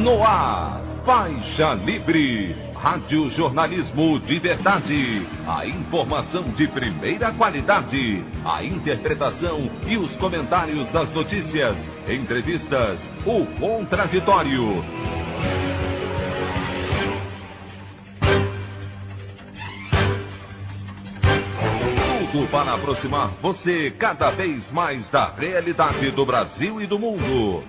No ar, Faixa Livre, rádio jornalismo de verdade, a informação de primeira qualidade, a interpretação e os comentários das notícias, entrevistas, o contraditório. Tudo para aproximar você cada vez mais da realidade do Brasil e do mundo.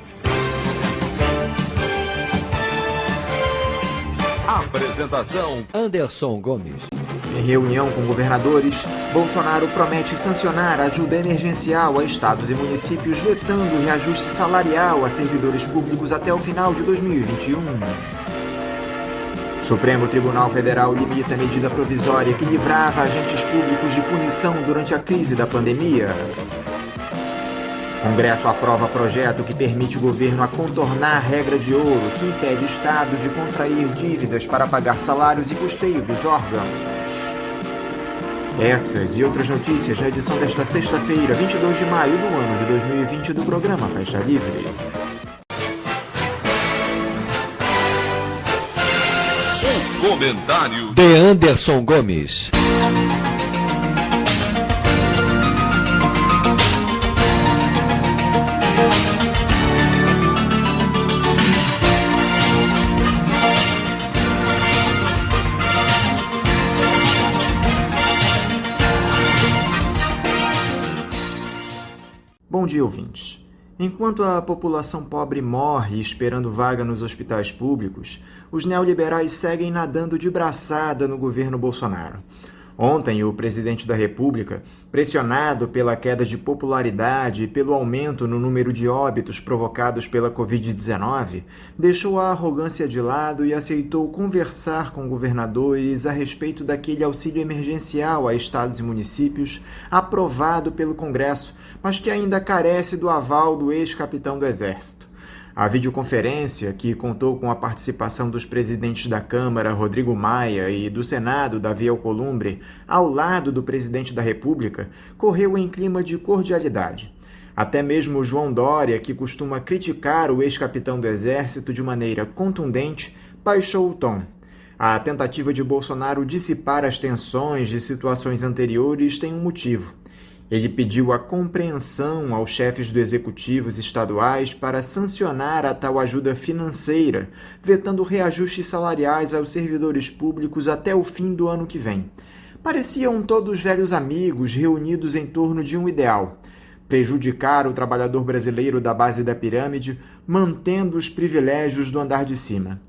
Apresentação: Anderson Gomes. Em reunião com governadores, Bolsonaro promete sancionar ajuda emergencial a estados e municípios, vetando o reajuste salarial a servidores públicos até o final de 2021. Supremo Tribunal Federal limita a medida provisória que livrava agentes públicos de punição durante a crise da pandemia. Congresso aprova projeto que permite o governo a contornar a regra de ouro que impede o Estado de contrair dívidas para pagar salários e custeio dos órgãos. Essas e outras notícias na edição desta sexta-feira, 22 de maio do ano de 2020 do programa Faixa Livre. O comentário de Anderson Gomes. Bom dia, ouvintes. Enquanto a população pobre morre esperando vaga nos hospitais públicos, os neoliberais seguem nadando de braçada no governo Bolsonaro. Ontem, o presidente da República, pressionado pela queda de popularidade e pelo aumento no número de óbitos provocados pela Covid-19, deixou a arrogância de lado e aceitou conversar com governadores a respeito daquele auxílio emergencial a estados e municípios aprovado pelo Congresso, mas que ainda carece do aval do ex-capitão do Exército. A videoconferência, que contou com a participação dos presidentes da Câmara, Rodrigo Maia, e do Senado, Davi Alcolumbre, ao lado do presidente da República, correu em clima de cordialidade. Até mesmo João Dória, que costuma criticar o ex-capitão do Exército de maneira contundente, baixou o tom. A tentativa de Bolsonaro dissipar as tensões de situações anteriores tem um motivo. Ele pediu a compreensão aos chefes dos executivos estaduais para sancionar a tal ajuda financeira, vetando reajustes salariais aos servidores públicos até o fim do ano que vem. Pareciam todos velhos amigos reunidos em torno de um ideal: prejudicar o trabalhador brasileiro da base da pirâmide, mantendo os privilégios do andar de cima.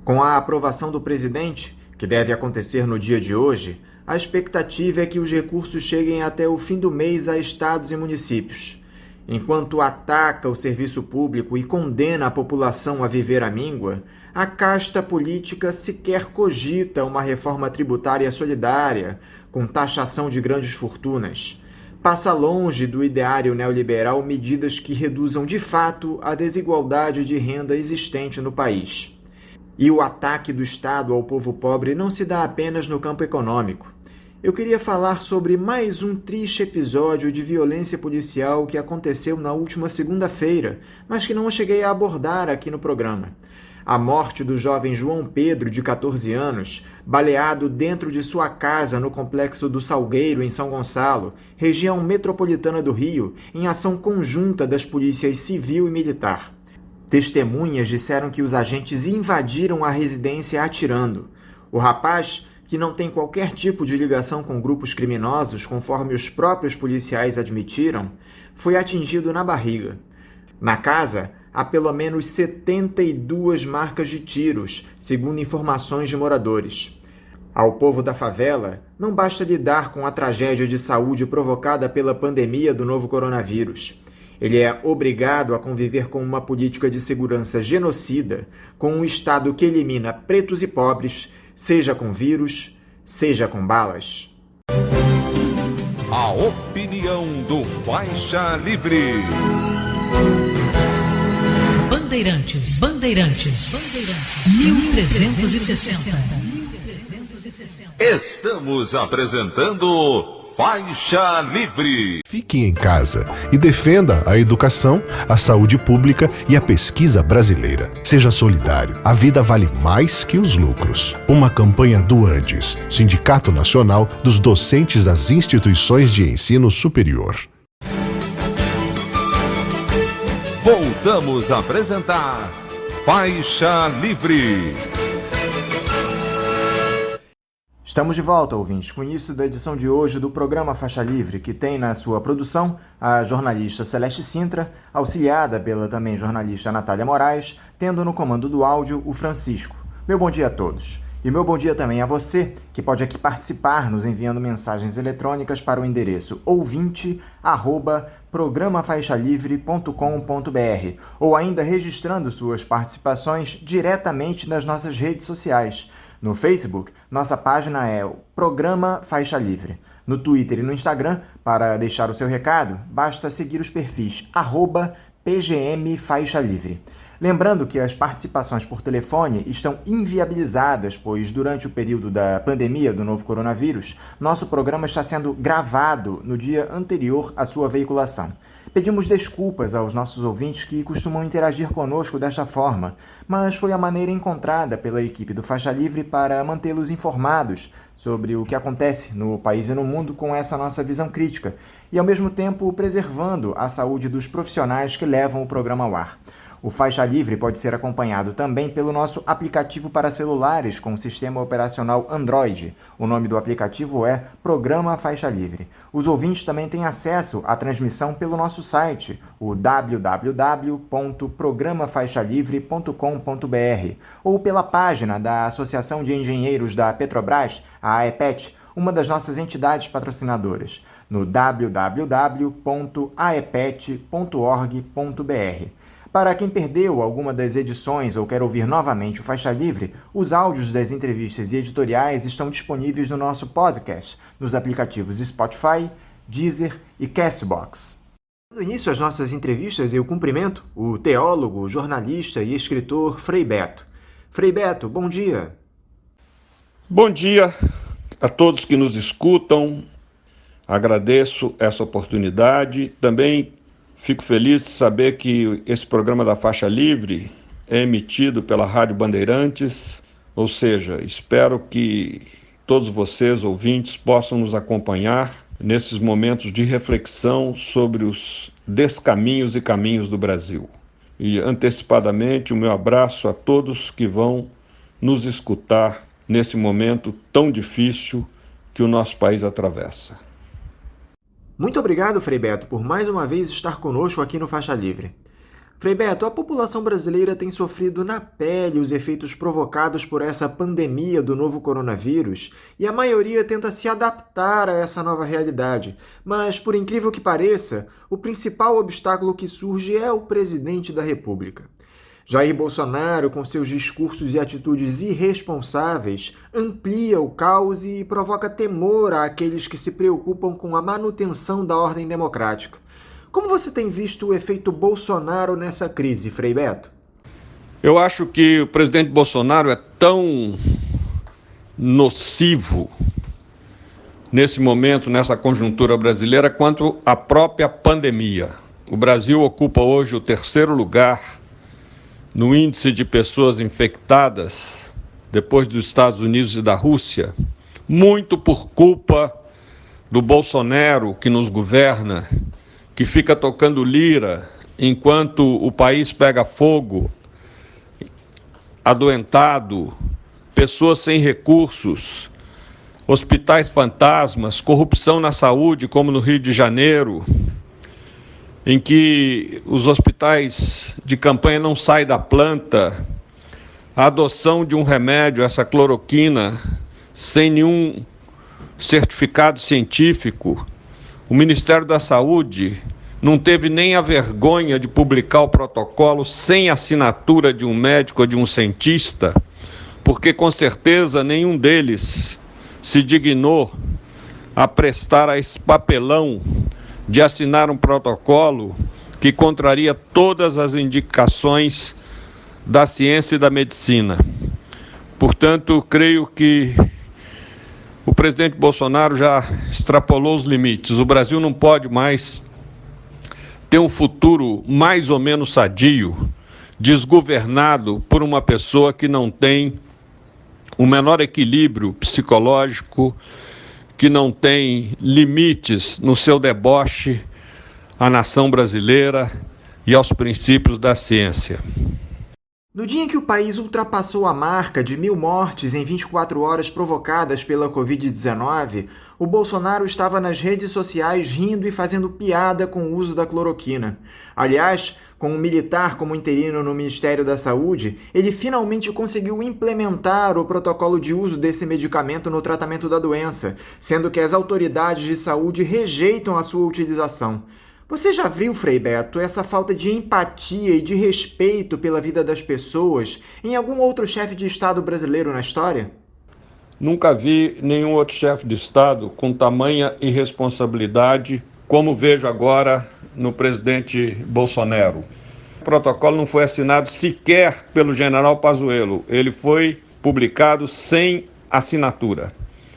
Com a aprovação do presidente, que deve acontecer no dia de hoje, a expectativa é que os recursos cheguem até o fim do mês a estados e municípios. Enquanto ataca o serviço público e condena a população a viver à míngua, a casta política sequer cogita uma reforma tributária solidária, com taxação de grandes fortunas. Passa longe do ideário neoliberal medidas que reduzam de fato a desigualdade de renda existente no país. E o ataque do Estado ao povo pobre não se dá apenas no campo econômico. Eu queria falar sobre mais um triste episódio de violência policial que aconteceu na última segunda-feira, mas que não cheguei a abordar aqui no programa. A morte do jovem João Pedro, de 14 anos, baleado dentro de sua casa no Complexo do Salgueiro, em São Gonçalo, região metropolitana do Rio, em ação conjunta das polícias civil e militar. Testemunhas disseram que os agentes invadiram a residência atirando. O rapaz, que não tem qualquer tipo de ligação com grupos criminosos, conforme os próprios policiais admitiram, foi atingido na barriga. Na casa, há pelo menos 72 marcas de tiros, segundo informações de moradores. Ao povo da favela, não basta lidar com a tragédia de saúde provocada pela pandemia do novo coronavírus. Ele é obrigado a conviver com uma política de segurança genocida, com um Estado que elimina pretos e pobres, seja com vírus, seja com balas. A opinião do Faixa Livre. Bandeirantes, 1360. Estamos apresentando Faixa Livre. Fique em casa e defenda a educação, a saúde pública e a pesquisa brasileira. Seja solidário. A vida vale mais que os lucros. Uma campanha do ANDES, Sindicato Nacional dos Docentes das Instituições de Ensino Superior. Voltamos a apresentar Faixa Livre. Estamos de volta, ouvintes, com o início da edição de hoje do programa Faixa Livre, que tem na sua produção a jornalista Celeste Sintra, auxiliada pela também jornalista Natália Moraes, tendo no comando do áudio o Francisco. Meu bom dia a todos. E meu bom dia também a você, que pode aqui participar nos enviando mensagens eletrônicas para o endereço ouvinte@programafaixalivre.com.br ou ainda registrando suas participações diretamente nas nossas redes sociais. No Facebook, nossa página é o Programa Faixa Livre. No Twitter e no Instagram, para deixar o seu recado, basta seguir os perfis @PGM Faixa Livre. Lembrando que as participações por telefone estão inviabilizadas, pois durante o período da pandemia do novo coronavírus, nosso programa está sendo gravado no dia anterior à sua veiculação. Pedimos desculpas aos nossos ouvintes que costumam interagir conosco desta forma, mas foi a maneira encontrada pela equipe do Faixa Livre para mantê-los informados sobre o que acontece no país e no mundo com essa nossa visão crítica e, ao mesmo tempo, preservando a saúde dos profissionais que levam o programa ao ar. O Faixa Livre pode ser acompanhado também pelo nosso aplicativo para celulares com sistema operacional Android. O nome do aplicativo é Programa Faixa Livre. Os ouvintes também têm acesso à transmissão pelo nosso site, o www.programafaixalivre.com.br, ou pela página da Associação de Engenheiros da Petrobras, a AEPET, uma das nossas entidades patrocinadoras, no www.aepet.org.br. Para quem perdeu alguma das edições ou quer ouvir novamente o Faixa Livre, os áudios das entrevistas e editoriais estão disponíveis no nosso podcast, nos aplicativos Spotify, Deezer e Castbox. No início às nossas entrevistas, eu cumprimento o teólogo, jornalista e escritor Frei Beto. Frei Beto, bom dia. Bom dia a todos que nos escutam. Agradeço essa oportunidade. Também fico feliz de saber que esse programa da Faixa Livre é emitido pela Rádio Bandeirantes, ou seja, espero que todos vocês, ouvintes, possam nos acompanhar nesses momentos de reflexão sobre os descaminhos e caminhos do Brasil. E, antecipadamente, o meu abraço a todos que vão nos escutar nesse momento tão difícil que o nosso país atravessa. Muito obrigado, Frei Beto, por mais uma vez estar conosco aqui no Faixa Livre. Frei Beto, a população brasileira tem sofrido na pele os efeitos provocados por essa pandemia do novo coronavírus e a maioria tenta se adaptar a essa nova realidade. Mas, por incrível que pareça, o principal obstáculo que surge é o presidente da República. Jair Bolsonaro, com seus discursos e atitudes irresponsáveis, amplia o caos e provoca temor àqueles que se preocupam com a manutenção da ordem democrática. Como você tem visto o efeito Bolsonaro nessa crise, Frei Beto? Eu acho que o presidente Bolsonaro é tão nocivo nesse momento, nessa conjuntura brasileira, quanto a própria pandemia. O Brasil ocupa hoje o 3º lugar no índice de pessoas infectadas, depois dos Estados Unidos e da Rússia, muito por culpa do Bolsonaro que nos governa, que fica tocando lira enquanto o país pega fogo, adoentado, pessoas sem recursos, hospitais fantasmas, corrupção na saúde, como no Rio de Janeiro, em que os hospitais de campanha não saem da planta, a adoção de um remédio, essa cloroquina, sem nenhum certificado científico. O Ministério da Saúde não teve nem a vergonha de publicar o protocolo sem assinatura de um médico ou de um cientista, porque com certeza nenhum deles se dignou a prestar a esse papelão de assinar um protocolo que contraria todas as indicações da ciência e da medicina. Portanto, creio que O presidente Bolsonaro já extrapolou os limites. O Brasil não pode mais ter um futuro mais ou menos sadio, desgovernado por uma pessoa que não tem o menor equilíbrio psicológico, que não tem limites no seu deboche à nação brasileira e aos princípios da ciência. No dia em que o país ultrapassou a marca de 1.000 mortes em 24 horas provocadas pela Covid-19, o Bolsonaro estava nas redes sociais rindo e fazendo piada com o uso da cloroquina. Aliás, com um militar como interino no Ministério da Saúde, ele finalmente conseguiu implementar o protocolo de uso desse medicamento no tratamento da doença, sendo que as autoridades de saúde rejeitam a sua utilização. Você já viu, Frei Beto, essa falta de empatia e de respeito pela vida das pessoas em algum outro chefe de Estado brasileiro na história? Nunca vi nenhum outro chefe de Estado com tamanha irresponsabilidade como vejo agora no presidente Bolsonaro. O protocolo não foi assinado sequer pelo general Pazuello. Ele foi publicado sem assinatura.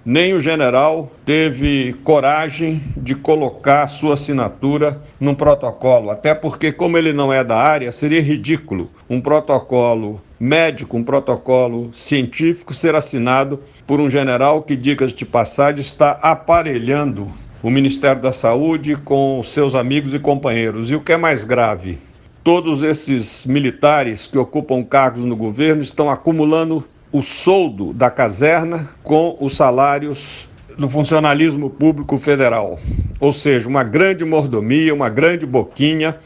Nem o general teve coragem de colocar sua assinatura num protocolo, até porque, como ele não é da área, seria ridículo um protocolo médico, um protocolo científico ser assinado por um general que, diga-se de passagem, está aparelhando o Ministério da Saúde com seus amigos e companheiros. E o que é mais grave, todos esses militares que ocupam cargos no governo estão acumulando o soldo da caserna com os salários do funcionalismo público federal. Ou seja, uma grande mordomia, uma grande boquinha,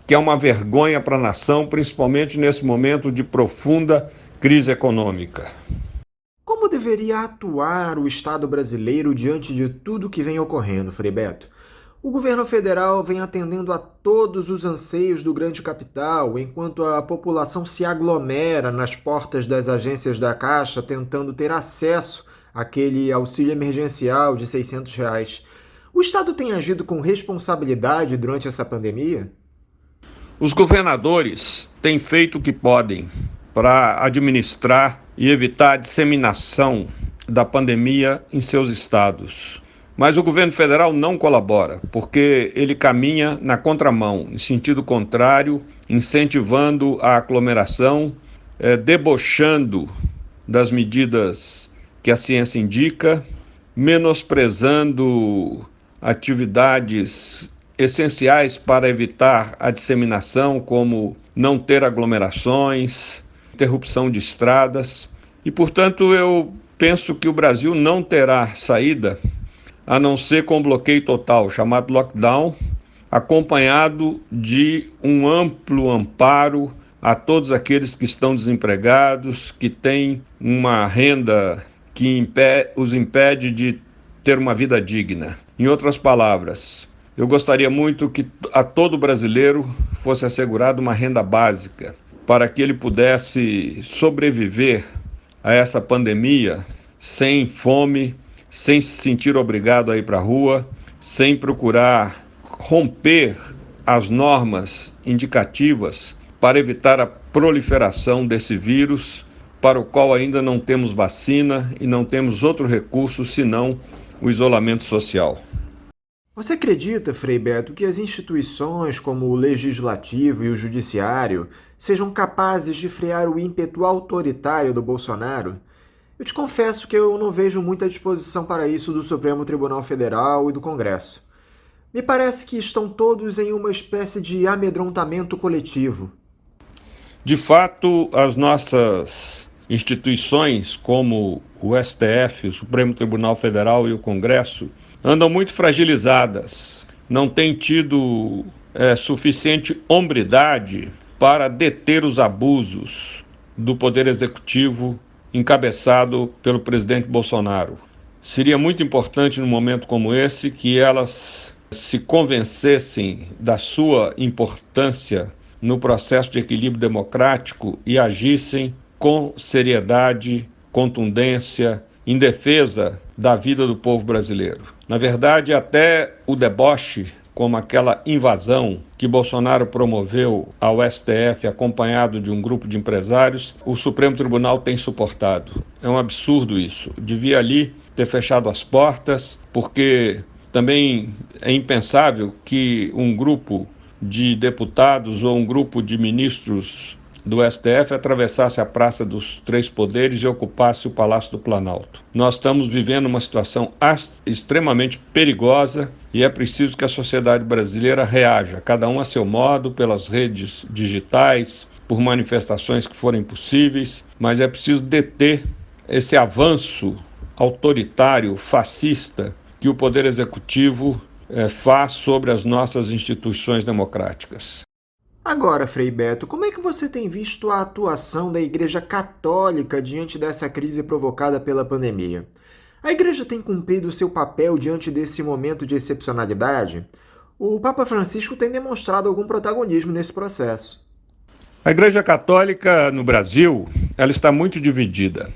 que é uma vergonha para a nação, principalmente nesse momento de profunda crise econômica. Como deveria atuar o Estado brasileiro diante de tudo que vem ocorrendo, Frei Beto? O governo federal vem atendendo a todos os anseios do grande capital, enquanto a população se aglomera nas portas das agências da Caixa tentando ter acesso àquele auxílio emergencial de R$600. O Estado tem agido com responsabilidade durante essa pandemia? Os governadores têm feito o que podem para administrar e evitar a disseminação da pandemia em seus estados. Mas o governo federal não colabora, porque ele caminha na contramão, em sentido contrário, incentivando a aglomeração, debochando das medidas que a ciência indica, menosprezando atividades essenciais para evitar a disseminação, como não ter aglomerações, interrupção de estradas. E, portanto, eu penso que o Brasil não terá saída a não ser com bloqueio total, chamado lockdown, acompanhado de um amplo amparo a todos aqueles que estão desempregados, que têm uma renda que os impede de ter uma vida digna. Em outras palavras, eu gostaria muito que a todo brasileiro fosse assegurada uma renda básica, para que ele pudesse sobreviver a essa pandemia sem fome, sem se sentir obrigado a ir para a rua, sem procurar romper as normas indicativas para evitar a proliferação desse vírus, para o qual ainda não temos vacina e não temos outro recurso senão o isolamento social. Você acredita, Frei Beto, que as instituições como o Legislativo e o Judiciário sejam capazes de frear o ímpeto autoritário do Bolsonaro? Eu te confesso que eu não vejo muita disposição para isso do Supremo Tribunal Federal e do Congresso. Me parece que estão todos em uma espécie de amedrontamento coletivo. De fato, as nossas instituições, como o STF, o Supremo Tribunal Federal e o Congresso, andam muito fragilizadas, não têm tido suficiente hombridade para deter os abusos do Poder Executivo encabeçado pelo presidente Bolsonaro. Seria muito importante num momento como esse que elas se convencessem da sua importância no processo de equilíbrio democrático e agissem com seriedade, contundência, em defesa da vida do povo brasileiro. Na verdade, até o deboche, como aquela invasão que Bolsonaro promoveu ao STF, acompanhado de um grupo de empresários, o Supremo Tribunal tem suportado. É um absurdo isso. Devia ali ter fechado as portas, porque também é impensável que um grupo de deputados ou um grupo de ministros do STF atravessasse a Praça dos Três Poderes e ocupasse o Palácio do Planalto. Nós estamos vivendo uma situação extremamente perigosa e é preciso que a sociedade brasileira reaja, cada um a seu modo, pelas redes digitais, por manifestações que forem possíveis, mas é preciso deter esse avanço autoritário, fascista, que o Poder Executivo faz sobre as nossas instituições democráticas. Agora, Frei Beto, como é que você tem visto a atuação da Igreja Católica diante dessa crise provocada pela pandemia? A Igreja tem cumprido o seu papel diante desse momento de excepcionalidade? O Papa Francisco tem demonstrado algum protagonismo nesse processo. A Igreja Católica no Brasil, ela está muito dividida.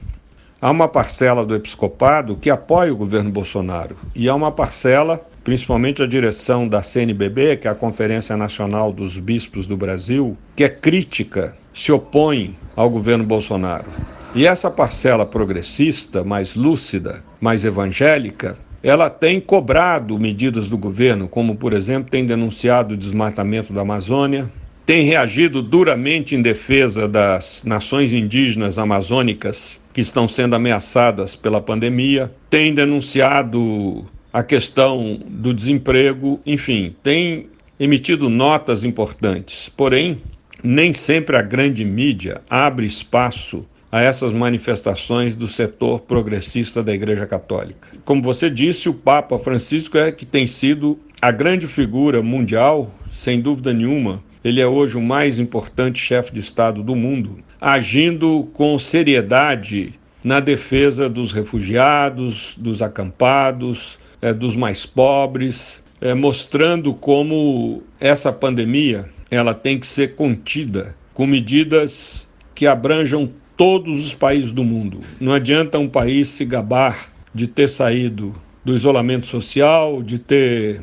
Há uma parcela do episcopado que apoia o governo Bolsonaro e há uma parcela, principalmente a direção da CNBB, que é a Conferência Nacional dos Bispos do Brasil, que é crítica, se opõe ao governo Bolsonaro. E essa parcela progressista, mais lúcida, mais evangélica, ela tem cobrado medidas do governo, como, por exemplo, tem denunciado o desmatamento da Amazônia, tem reagido duramente em defesa das nações indígenas amazônicas que estão sendo ameaçadas pela pandemia, tem denunciado a questão do desemprego, enfim, tem emitido notas importantes. Porém, nem sempre a grande mídia abre espaço a essas manifestações do setor progressista da Igreja Católica. Como você disse, o Papa Francisco é que tem sido a grande figura mundial, sem dúvida nenhuma. Ele é hoje o mais importante chefe de Estado do mundo, agindo com seriedade na defesa dos refugiados, dos acampados, dos mais pobres, mostrando como essa pandemia ela tem que ser contida com medidas que abranjam todos os países do mundo. Não adianta um país se gabar de ter saído do isolamento social, de ter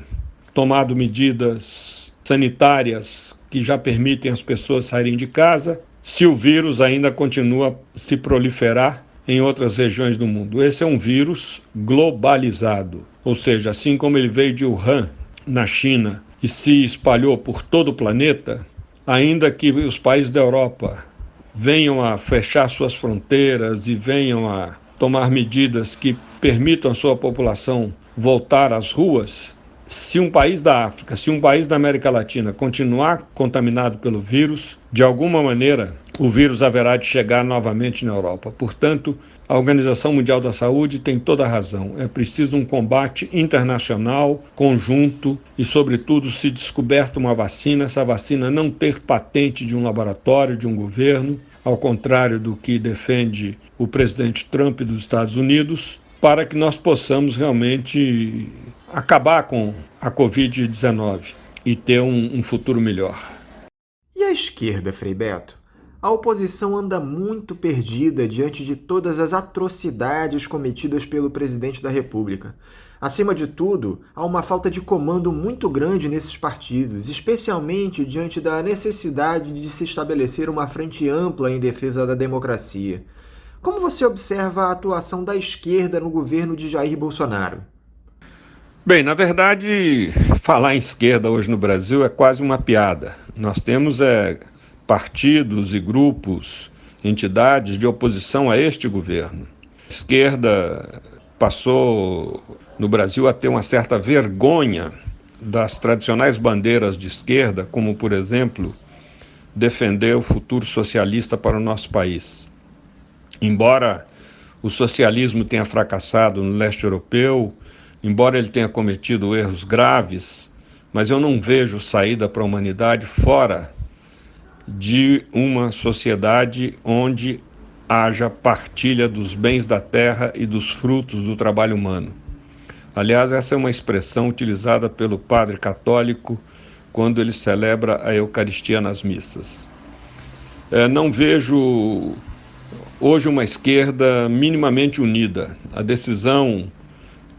tomado medidas sanitárias que já permitem as pessoas saírem de casa, se o vírus ainda continua a se proliferar em outras regiões do mundo. Esse é um vírus globalizado, ou seja, assim como ele veio de Wuhan, na China, e se espalhou por todo o planeta, ainda que os países da Europa venham a fechar suas fronteiras e venham a tomar medidas que permitam a sua população voltar às ruas, se um país da África, se um país da América Latina continuar contaminado pelo vírus, de alguma maneira o vírus haverá de chegar novamente na Europa. Portanto, a Organização Mundial da Saúde tem toda a razão. É preciso um combate internacional, conjunto e, sobretudo, se descoberta uma vacina, essa vacina não ter patente de um laboratório, de um governo, ao contrário do que defende o presidente Trump dos Estados Unidos, para que nós possamos realmente acabar com a Covid-19 e ter um futuro melhor. E a esquerda, Frei Beto? A oposição anda muito perdida diante de todas as atrocidades cometidas pelo presidente da República. Acima de tudo, há uma falta de comando muito grande nesses partidos, especialmente diante da necessidade de se estabelecer uma frente ampla em defesa da democracia. Como você observa a atuação da esquerda no governo de Jair Bolsonaro? Bem, na verdade, falar em esquerda hoje no Brasil é quase uma piada. Nós temos partidos e grupos, entidades de oposição a este governo. A esquerda passou no Brasil a ter uma certa vergonha das tradicionais bandeiras de esquerda, como, por exemplo, defender o futuro socialista para o nosso país. Embora o socialismo tenha fracassado no leste europeu, embora ele tenha cometido erros graves, mas eu não vejo saída para a humanidade fora de uma sociedade onde haja partilha dos bens da terra e dos frutos do trabalho humano. Aliás, essa é uma expressão utilizada pelo padre católico quando ele celebra a Eucaristia nas missas. Não vejo hoje uma esquerda minimamente unida. A decisão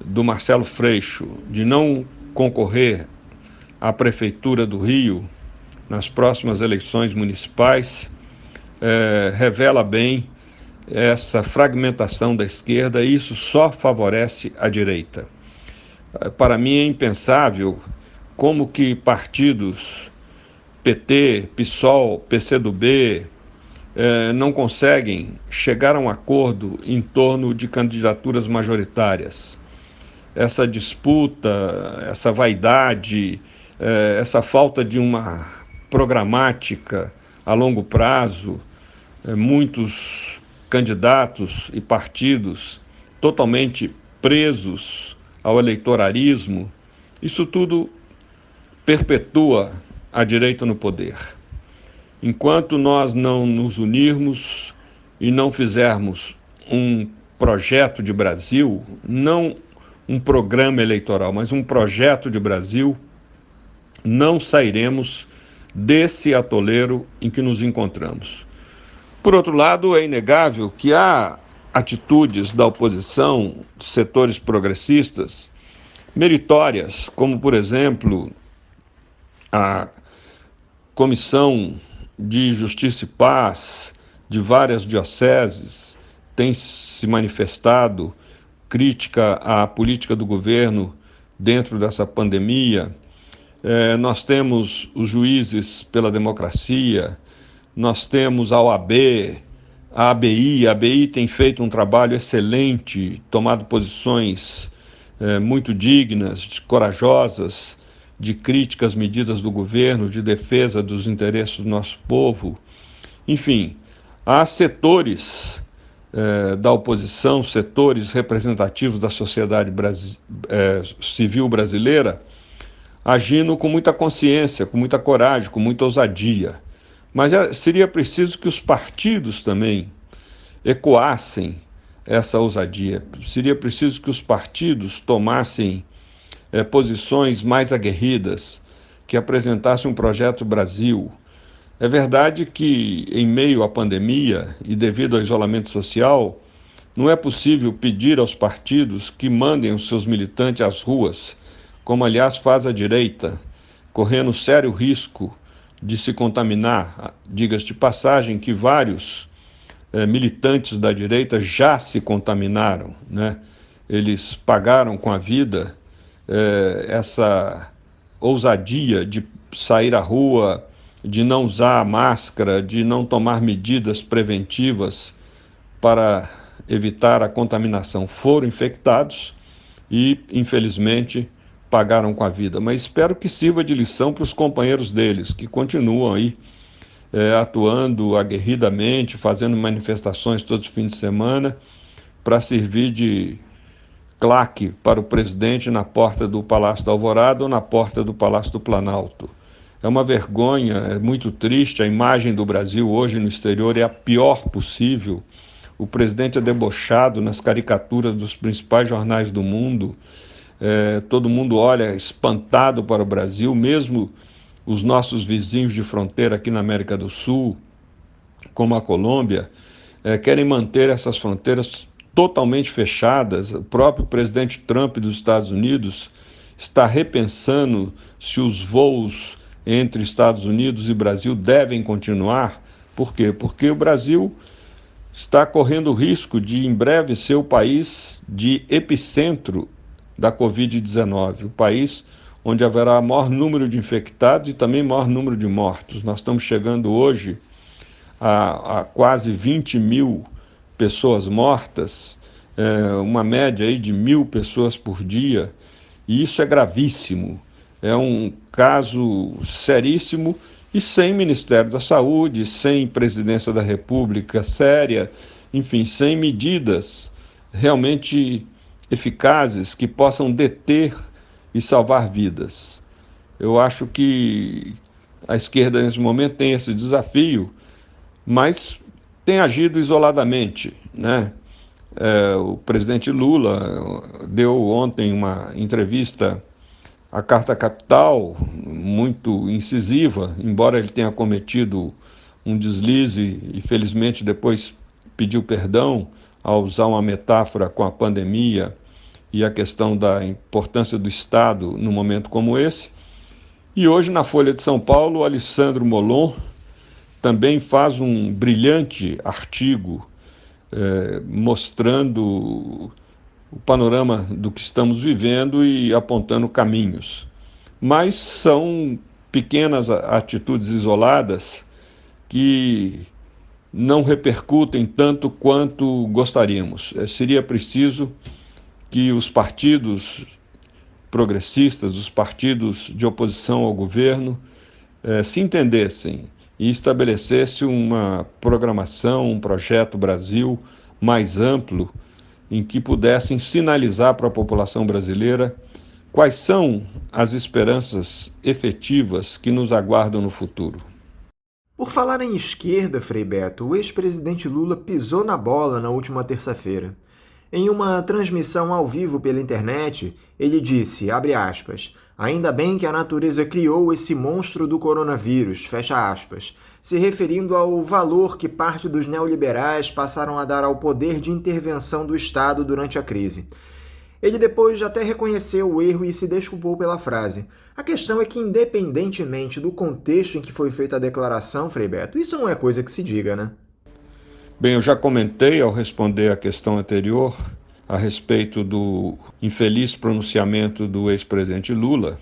do Marcelo Freixo de não concorrer à Prefeitura do Rio nas próximas eleições municipais revela bem essa fragmentação da esquerda, e isso só favorece a direita. Para mim é impensável como que partidos PT, PSOL, PCdoB não conseguem chegar a um acordo em torno de candidaturas majoritárias. Essa disputa, essa vaidade, essa falta de uma programática a longo prazo, muitos candidatos e partidos totalmente presos ao eleitorarismo, isso tudo perpetua a direita no poder. Enquanto nós não nos unirmos e não fizermos um projeto de Brasil, não um programa eleitoral, mas um projeto de Brasil, não sairemos desse atoleiro em que nos encontramos. Por outro lado, é inegável que há atitudes da oposição, de setores progressistas, meritórias, como, por exemplo, a Comissão de Justiça e Paz de várias dioceses tem se manifestado crítica à política do governo dentro dessa pandemia. Nós temos os juízes pela democracia, nós temos a OAB, a ABI tem feito um trabalho excelente, tomado posições muito dignas, corajosas, de crítica às medidas do governo, de defesa dos interesses do nosso povo. Enfim, há setores da oposição, setores representativos da sociedade civil brasileira, agindo com muita consciência, com muita coragem, com muita ousadia. Mas seria preciso que os partidos também ecoassem essa ousadia. Seria preciso que os partidos tomassem posições mais aguerridas, que apresentassem um projeto Brasil. É verdade que, em meio à pandemia e devido ao isolamento social, não é possível pedir aos partidos que mandem os seus militantes às ruas, como aliás faz a direita, correndo sério risco de se contaminar. Diga-se de passagem que vários militantes da direita já se contaminaram, né? Eles pagaram com a vida essa ousadia de sair à rua, de não usar máscara, de não tomar medidas preventivas para evitar a contaminação. Foram infectados e, infelizmente, pagaram com a vida. Mas espero que sirva de lição para os companheiros deles, que continuam aí atuando aguerridamente, fazendo manifestações todos os fins de semana, para servir de claque para o presidente na porta do Palácio da Alvorada ou na porta do Palácio do Planalto. É uma vergonha, é muito triste, a imagem do Brasil hoje no exterior é a pior possível. O presidente é debochado nas caricaturas dos principais jornais do mundo. Todo mundo olha espantado para o Brasil, mesmo os nossos vizinhos de fronteira aqui na América do Sul, como a Colômbia, querem manter essas fronteiras totalmente fechadas. O próprio presidente Trump dos Estados Unidos está repensando se os voos entre Estados Unidos e Brasil devem continuar. Por quê? Porque o Brasil está correndo o risco de, em breve, ser o país de epicentro da Covid-19, o país onde haverá maior número de infectados e também maior número de mortos. Nós estamos chegando hoje a quase 20 mil pessoas mortas, uma média aí de 1.000 pessoas por dia, e isso é gravíssimo. É um caso seríssimo e sem Ministério da Saúde, sem Presidência da República séria, enfim, sem medidas realmente eficazes que possam deter e salvar vidas. Eu acho que a esquerda nesse momento tem esse desafio, mas tem agido isoladamente, né? O presidente Lula deu ontem uma entrevista à Carta Capital, muito incisiva, embora ele tenha cometido um deslize e felizmente depois pediu perdão ao usar uma metáfora com a pandemia e a questão da importância do Estado num momento como esse. E hoje na Folha de São Paulo, o Alessandro Molon também faz um brilhante artigo mostrando o panorama do que estamos vivendo e apontando caminhos. Mas são pequenas atitudes isoladas que não repercutem tanto quanto gostaríamos. Seria preciso que os partidos progressistas, os partidos de oposição ao governo, se entendessem e estabelecessem uma programação, um projeto Brasil mais amplo, em que pudessem sinalizar para a população brasileira quais são as esperanças efetivas que nos aguardam no futuro. Por falar em esquerda, Frei Beto, o ex-presidente Lula pisou na bola na última terça-feira. Em uma transmissão ao vivo pela internet, ele disse, abre aspas, ainda bem que a natureza criou esse monstro do coronavírus, fecha aspas, se referindo ao valor que parte dos neoliberais passaram a dar ao poder de intervenção do Estado durante a crise. Ele depois até reconheceu o erro e se desculpou pela frase. A questão é que, independentemente do contexto em que foi feita a declaração, Frei Beto, isso não é coisa que se diga, né? Bem, eu já comentei ao responder à questão anterior a respeito do infeliz pronunciamento do ex-presidente Lula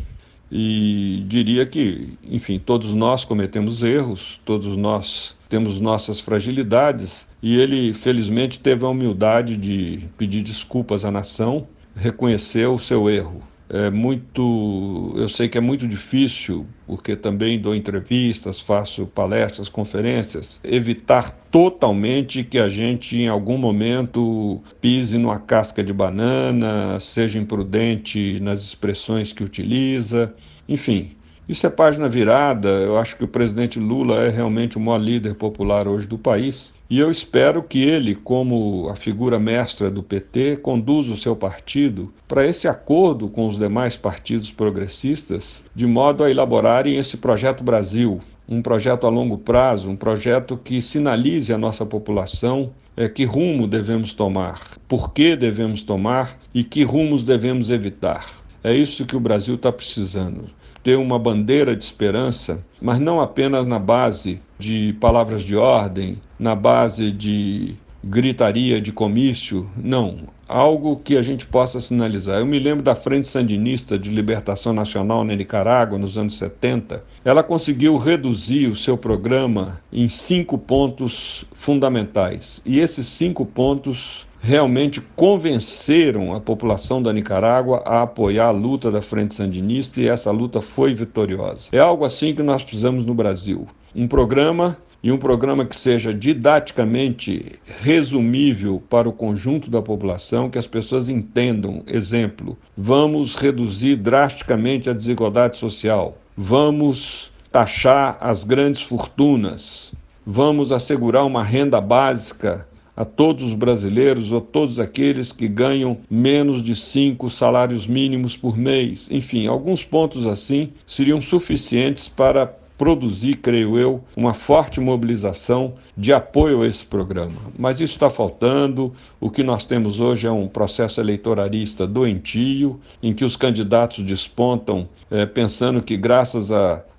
e diria que, enfim, todos nós cometemos erros, todos nós temos nossas fragilidades e ele, felizmente, teve a humildade de pedir desculpas à nação, reconheceu o seu erro. Eu sei que é muito difícil, porque também dou entrevistas, faço palestras, conferências, evitar totalmente que a gente em algum momento pise numa casca de banana, seja imprudente nas expressões que utiliza, enfim. Isso é página virada. Eu acho que o presidente Lula é realmente o maior líder popular hoje do país e eu espero que ele, como a figura mestra do PT, conduza o seu partido para esse acordo com os demais partidos progressistas, de modo a elaborarem esse projeto Brasil, um projeto a longo prazo, um projeto que sinalize à nossa população que rumo devemos tomar, por que devemos tomar e que rumos devemos evitar. É isso que o Brasil está precisando. Ter uma bandeira de esperança, mas não apenas na base de palavras de ordem, na base de gritaria de comício, não. Algo que a gente possa sinalizar. Eu me lembro da Frente Sandinista de Libertação Nacional na Nicarágua, nos anos 70. Ela conseguiu reduzir o seu programa em 5 pontos fundamentais. E esses 5 pontos realmente convenceram a população da Nicarágua a apoiar a luta da Frente Sandinista e essa luta foi vitoriosa. É algo assim que nós precisamos no Brasil. Um programa que seja didaticamente resumível para o conjunto da população, que as pessoas entendam. Exemplo, vamos reduzir drasticamente a desigualdade social, vamos taxar as grandes fortunas, vamos assegurar uma renda básica a todos os brasileiros ou todos aqueles que ganham menos de 5 salários mínimos por mês. Enfim, alguns pontos assim seriam suficientes para produzir, creio eu, uma forte mobilização de apoio a esse programa. Mas isso está faltando. O que nós temos hoje é um processo eleitoralista doentio, em que os candidatos despontam pensando que graças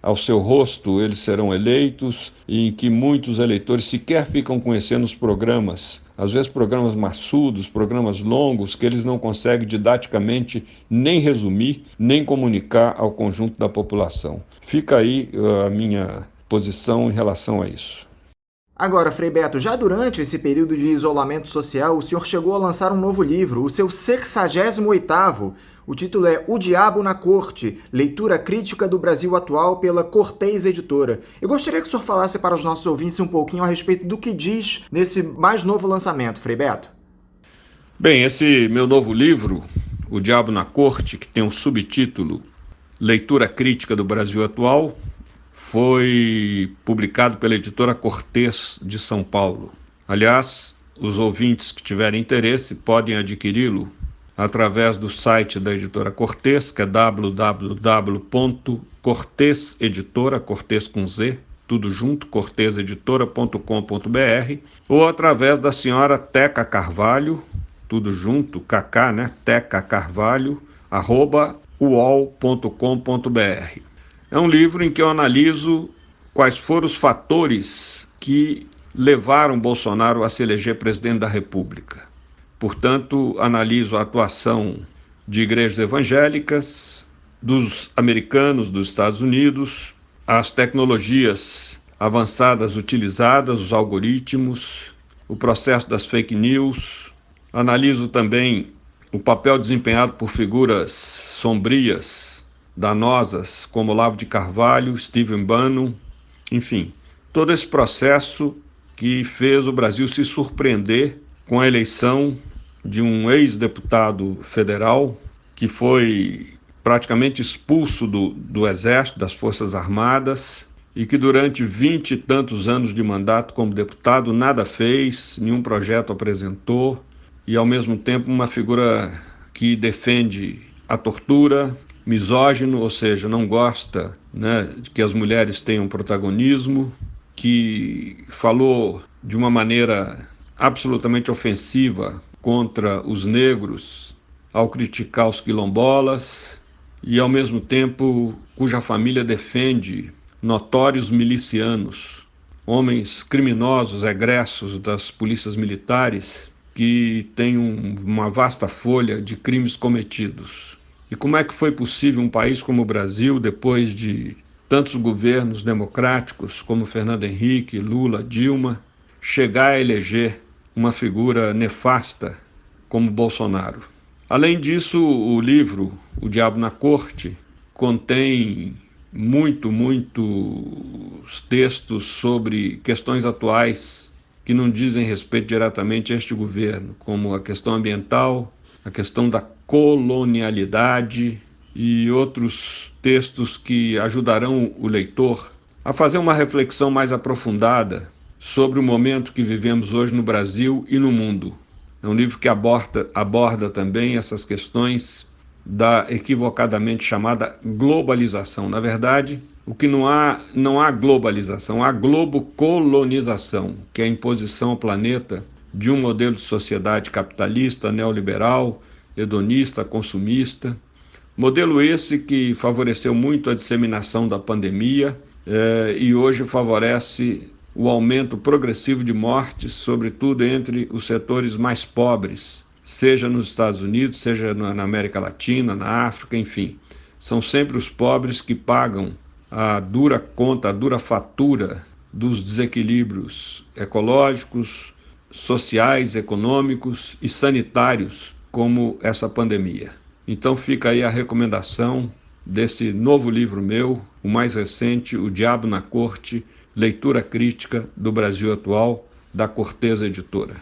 ao seu rosto eles serão eleitos, e em que muitos eleitores sequer ficam conhecendo os programas, às vezes programas maçudos, programas longos, que eles não conseguem didaticamente nem resumir, nem comunicar ao conjunto da população. Fica aí a minha posição em relação a isso. Agora, Frei Beto, já durante esse período de isolamento social, o senhor chegou a lançar um novo livro, o seu 68º. O título é O Diabo na Corte, Leitura Crítica do Brasil Atual pela Cortez Editora. Eu gostaria que o senhor falasse para os nossos ouvintes um pouquinho a respeito do que diz nesse mais novo lançamento, Frei Beto. Bem, esse meu novo livro, O Diabo na Corte, que tem um subtítulo Leitura Crítica do Brasil Atual, foi publicado pela editora Cortez de São Paulo. Aliás, os ouvintes que tiverem interesse podem adquiri-lo através do site da editora Cortez, que é www.cortezeditora, Cortez com Z, tudo junto, cortezeditora.com.br, ou através da senhora Teca Carvalho, tudo junto, Cacá, né? Teca Carvalho, @uol.com.br. É um livro em que eu analiso quais foram os fatores que levaram Bolsonaro a se eleger presidente da República. Portanto, analiso a atuação de igrejas evangélicas, dos americanos, dos Estados Unidos, as tecnologias avançadas utilizadas, os algoritmos, o processo das fake news. Analiso também o papel desempenhado por figuras sombrias, danosas, como Olavo de Carvalho, Stephen Bannon, enfim, todo esse processo que fez o Brasil se surpreender com a eleição de um ex-deputado federal que foi praticamente expulso do Exército, das Forças Armadas, e que durante 20 e tantos anos de mandato como deputado nada fez, nenhum projeto apresentou, e ao mesmo tempo uma figura que defende a tortura, misógino, ou seja, não gosta, de que as mulheres tenham protagonismo, que falou de uma maneira absolutamente ofensiva contra os negros ao criticar os quilombolas e, ao mesmo tempo, cuja família defende notórios milicianos, homens criminosos egressos das polícias militares que têm uma vasta folha de crimes cometidos. E como é que foi possível um país como o Brasil, depois de tantos governos democráticos como Fernando Henrique, Lula, Dilma, chegar a eleger uma figura nefasta como Bolsonaro? Além disso, o livro O Diabo na Corte contém muitos textos sobre questões atuais que não dizem respeito diretamente a este governo, como a questão ambiental, a questão da colonialidade e outros textos que ajudarão o leitor a fazer uma reflexão mais aprofundada sobre o momento que vivemos hoje no Brasil e no mundo. É um livro que aborda também essas questões da equivocadamente chamada globalização. Na verdade, o que não há globalização, há globocolonização, que é a imposição ao planeta de um modelo de sociedade capitalista, neoliberal, hedonista, consumista. Modelo esse que favoreceu muito a disseminação da pandemia e hoje favorece o aumento progressivo de mortes, sobretudo entre os setores mais pobres, seja nos Estados Unidos, seja na América Latina, na África, enfim. São sempre os pobres que pagam a dura conta, a dura fatura dos desequilíbrios ecológicos, sociais, econômicos e sanitários, como essa pandemia. Então fica aí a recomendação desse novo livro meu, o mais recente, O Diabo na Corte, Leitura Crítica do Brasil Atual, da Cortez Editora.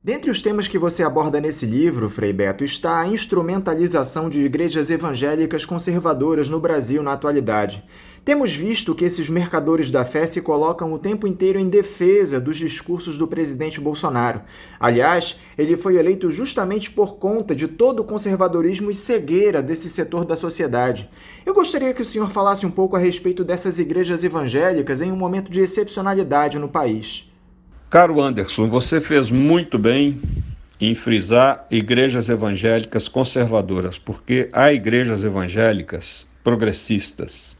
Dentre os temas que você aborda nesse livro, Frei Beto, está a instrumentalização de igrejas evangélicas conservadoras no Brasil na atualidade. Temos visto que esses mercadores da fé se colocam o tempo inteiro em defesa dos discursos do presidente Bolsonaro. Aliás, ele foi eleito justamente por conta de todo o conservadorismo e cegueira desse setor da sociedade. Eu gostaria que o senhor falasse um pouco a respeito dessas igrejas evangélicas em um momento de excepcionalidade no país. Caro Anderson, você fez muito bem em frisar igrejas evangélicas conservadoras, porque há igrejas evangélicas progressistas.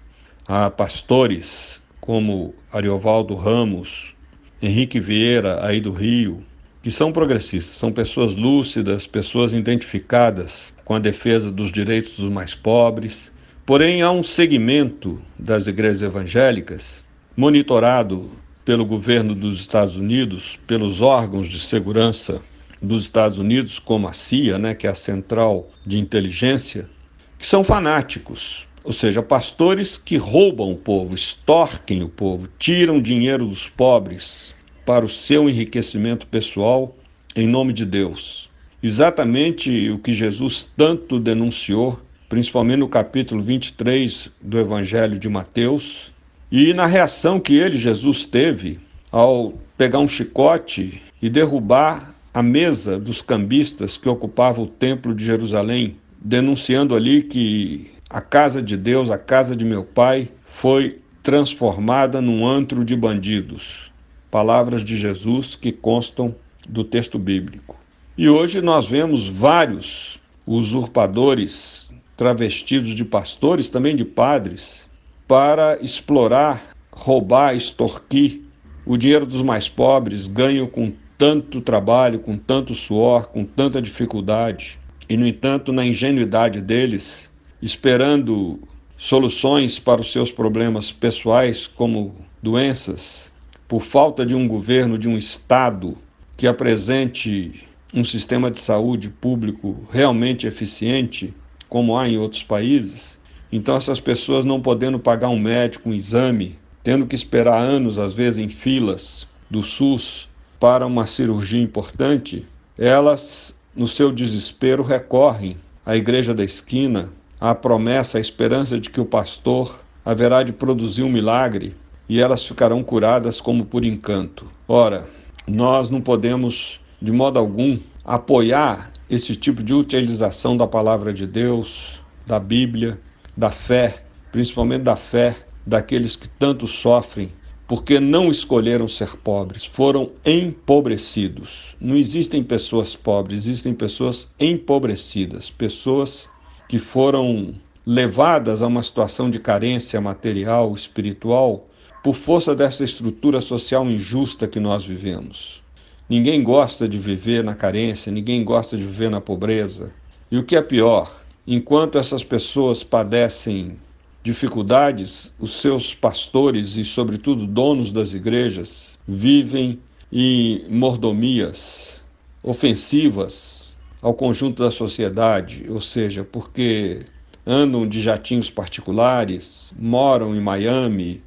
Há pastores como Ariovaldo Ramos, Henrique Vieira, aí do Rio, que são progressistas, são pessoas lúcidas, pessoas identificadas com a defesa dos direitos dos mais pobres. Porém, há um segmento das igrejas evangélicas, monitorado pelo governo dos Estados Unidos, pelos órgãos de segurança dos Estados Unidos, como a CIA, que é a Central de Inteligência, que são fanáticos. Ou seja, pastores que roubam o povo, extorquem o povo, tiram dinheiro dos pobres para o seu enriquecimento pessoal em nome de Deus. Exatamente o que Jesus tanto denunciou, principalmente no capítulo 23 do Evangelho de Mateus, e na reação que ele, Jesus, teve ao pegar um chicote e derrubar a mesa dos cambistas que ocupavam o templo de Jerusalém, denunciando ali que a casa de Deus, a casa de meu pai, foi transformada num antro de bandidos. Palavras de Jesus que constam do texto bíblico. E hoje nós vemos vários usurpadores travestidos de pastores, também de padres, para explorar, roubar, extorquir o dinheiro dos mais pobres, ganho com tanto trabalho, com tanto suor, com tanta dificuldade, e, no entanto, na ingenuidade deles, esperando soluções para os seus problemas pessoais, como doenças, por falta de um governo, de um Estado que apresente um sistema de saúde público realmente eficiente, como há em outros países. Então, essas pessoas não podendo pagar um médico, um exame, tendo que esperar anos, às vezes, em filas do SUS para uma cirurgia importante, elas, no seu desespero, recorrem à igreja da esquina, à promessa, à esperança de que o pastor haverá de produzir um milagre e elas ficarão curadas como por encanto. Ora, nós não podemos, de modo algum, apoiar esse tipo de utilização da palavra de Deus, da Bíblia, da fé, principalmente da fé daqueles que tanto sofrem, porque não escolheram ser pobres, foram empobrecidos. Não existem pessoas pobres, existem pessoas empobrecidas, pessoas que foram levadas a uma situação de carência material, espiritual, por força dessa estrutura social injusta que nós vivemos. Ninguém gosta de viver na carência, ninguém gosta de viver na pobreza. E o que é pior, enquanto essas pessoas padecem dificuldades, os seus pastores e, sobretudo, donos das igrejas vivem em mordomias ofensivas ao conjunto da sociedade, ou seja, porque andam de jatinhos particulares, moram em Miami,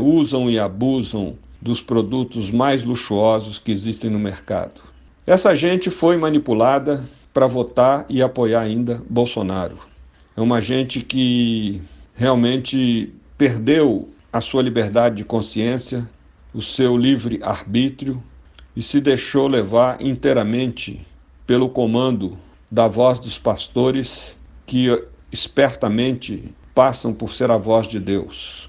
usam e abusam dos produtos mais luxuosos que existem no mercado. Essa gente foi manipulada para votar e apoiar ainda Bolsonaro. É uma gente que realmente perdeu a sua liberdade de consciência, o seu livre arbítrio e se deixou levar inteiramente pelo comando da voz dos pastores que espertamente passam por ser a voz de Deus.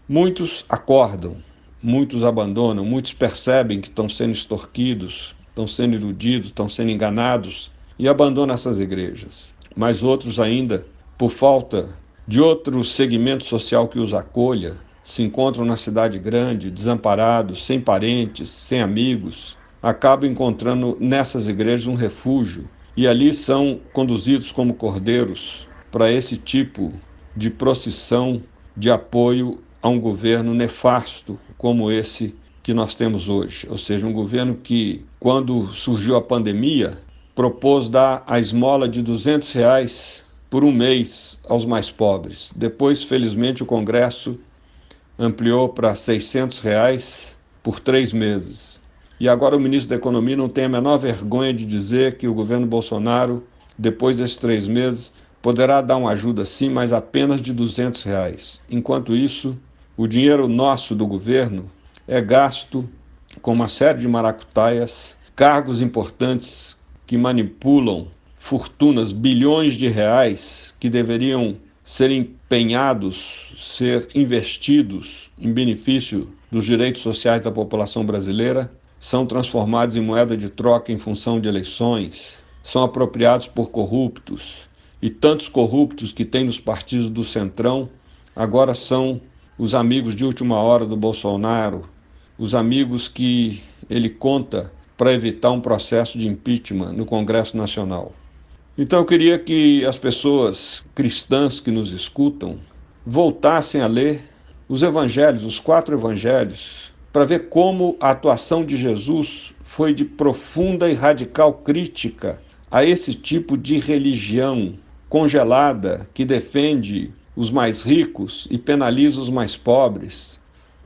Muitos acordam, muitos abandonam, muitos percebem que estão sendo extorquidos, estão sendo iludidos, estão sendo enganados e abandonam essas igrejas. Mas outros ainda, por falta de outro segmento social que os acolha, se encontram na cidade grande, desamparados, sem parentes, sem amigos, acabam encontrando nessas igrejas um refúgio e ali são conduzidos como cordeiros para esse tipo de procissão de apoio a um governo nefasto como esse que nós temos hoje. Ou seja, um governo que, quando surgiu a pandemia, propôs dar a esmola de R$200 por um mês aos mais pobres. Depois, felizmente, o Congresso ampliou para R$600 por 3 meses. E agora o ministro da Economia não tem a menor vergonha de dizer que o governo Bolsonaro, depois desses 3 meses, poderá dar uma ajuda sim, mas apenas de R$200. Enquanto isso, o dinheiro nosso do governo é gasto com uma série de maracutaias, cargos importantes que manipulam fortunas, bilhões de reais que deveriam ser empenhados, ser investidos em benefício dos direitos sociais da população brasileira, são transformados em moeda de troca em função de eleições, são apropriados por corruptos, e tantos corruptos que tem nos partidos do Centrão agora são os amigos de última hora do Bolsonaro, os amigos que ele conta para evitar um processo de impeachment no Congresso Nacional. Então eu queria que as pessoas cristãs que nos escutam voltassem a ler os evangelhos, os 4 evangelhos, para ver como a atuação de Jesus foi de profunda e radical crítica a esse tipo de religião congelada que defende os mais ricos e penaliza os mais pobres,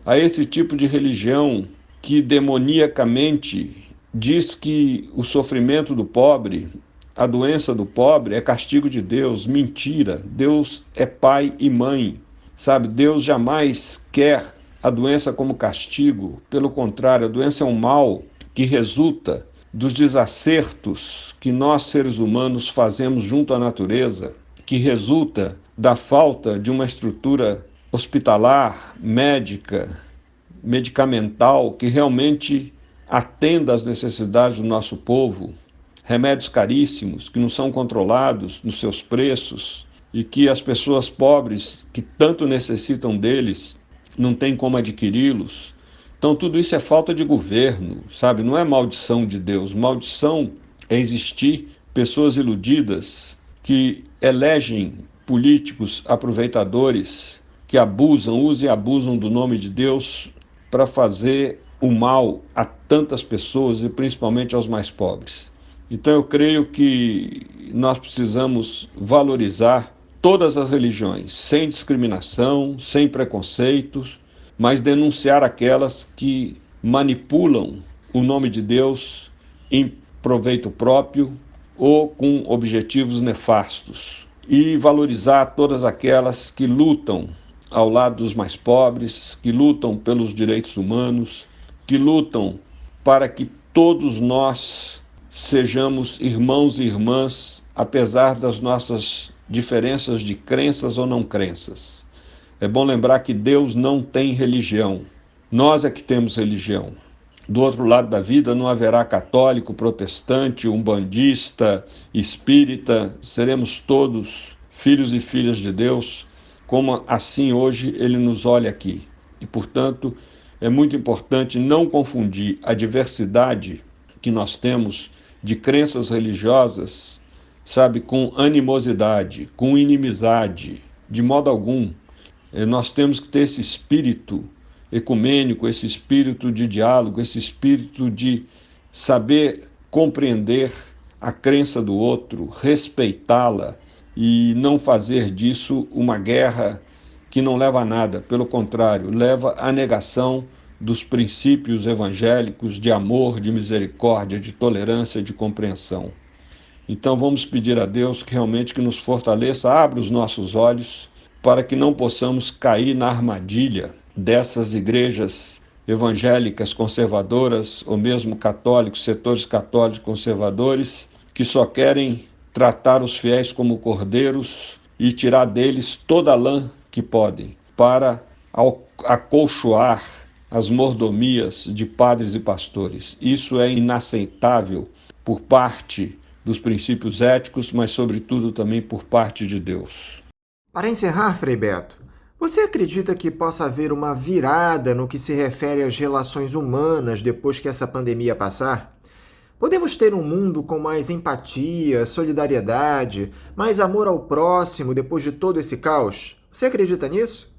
a esse tipo de religião que demoniacamente diz que o sofrimento do pobre, a doença do pobre é castigo de Deus. Mentira, Deus é pai e mãe, sabe? Deus jamais quer a doença como castigo, pelo contrário, a doença é um mal que resulta dos desacertos que nós seres humanos fazemos junto à natureza, que resulta da falta de uma estrutura hospitalar, médica, medicamental, que realmente atenda às necessidades do nosso povo, remédios caríssimos que não são controlados nos seus preços e que as pessoas pobres que tanto necessitam deles não têm como adquiri-los. Então tudo isso é falta de governo, sabe? Não é maldição de Deus. Maldição é existir pessoas iludidas que elegem políticos aproveitadores que usam e abusam do nome de Deus para fazer o mal a tantas pessoas e principalmente aos mais pobres. Então eu creio que nós precisamos valorizar todas as religiões, sem discriminação, sem preconceitos, mas denunciar aquelas que manipulam o nome de Deus em proveito próprio ou com objetivos nefastos. E valorizar todas aquelas que lutam ao lado dos mais pobres, que lutam pelos direitos humanos, que lutam para que todos nós sejamos irmãos e irmãs, apesar das nossas diferenças de crenças ou não crenças. É bom lembrar que Deus não tem religião. Nós é que temos religião. Do outro lado da vida não haverá católico, protestante, umbandista, espírita. Seremos todos filhos e filhas de Deus, como assim hoje Ele nos olha aqui. E, portanto, é muito importante não confundir a diversidade que nós temos de crenças religiosas, sabe, com animosidade, com inimizade, de modo algum. Nós temos que ter esse espírito ecumênico, esse espírito de diálogo, esse espírito de saber compreender a crença do outro, respeitá-la e não fazer disso uma guerra que não leva a nada. Pelo contrário, leva à negação dos princípios evangélicos de amor, de misericórdia, de tolerância, de compreensão. Então vamos pedir a Deus que realmente que nos fortaleça, abra os nossos olhos para que não possamos cair na armadilha dessas igrejas evangélicas conservadoras ou mesmo católicos, setores católicos conservadores, que só querem tratar os fiéis como cordeiros e tirar deles toda a lã que podem para acolchoar as mordomias de padres e pastores. Isso é inaceitável por parte dos princípios éticos, mas sobretudo também por parte de Deus. Para encerrar, Frei Beto, você acredita que possa haver uma virada no que se refere às relações humanas depois que essa pandemia passar? Podemos ter um mundo com mais empatia, solidariedade, mais amor ao próximo depois de todo esse caos? Você acredita nisso?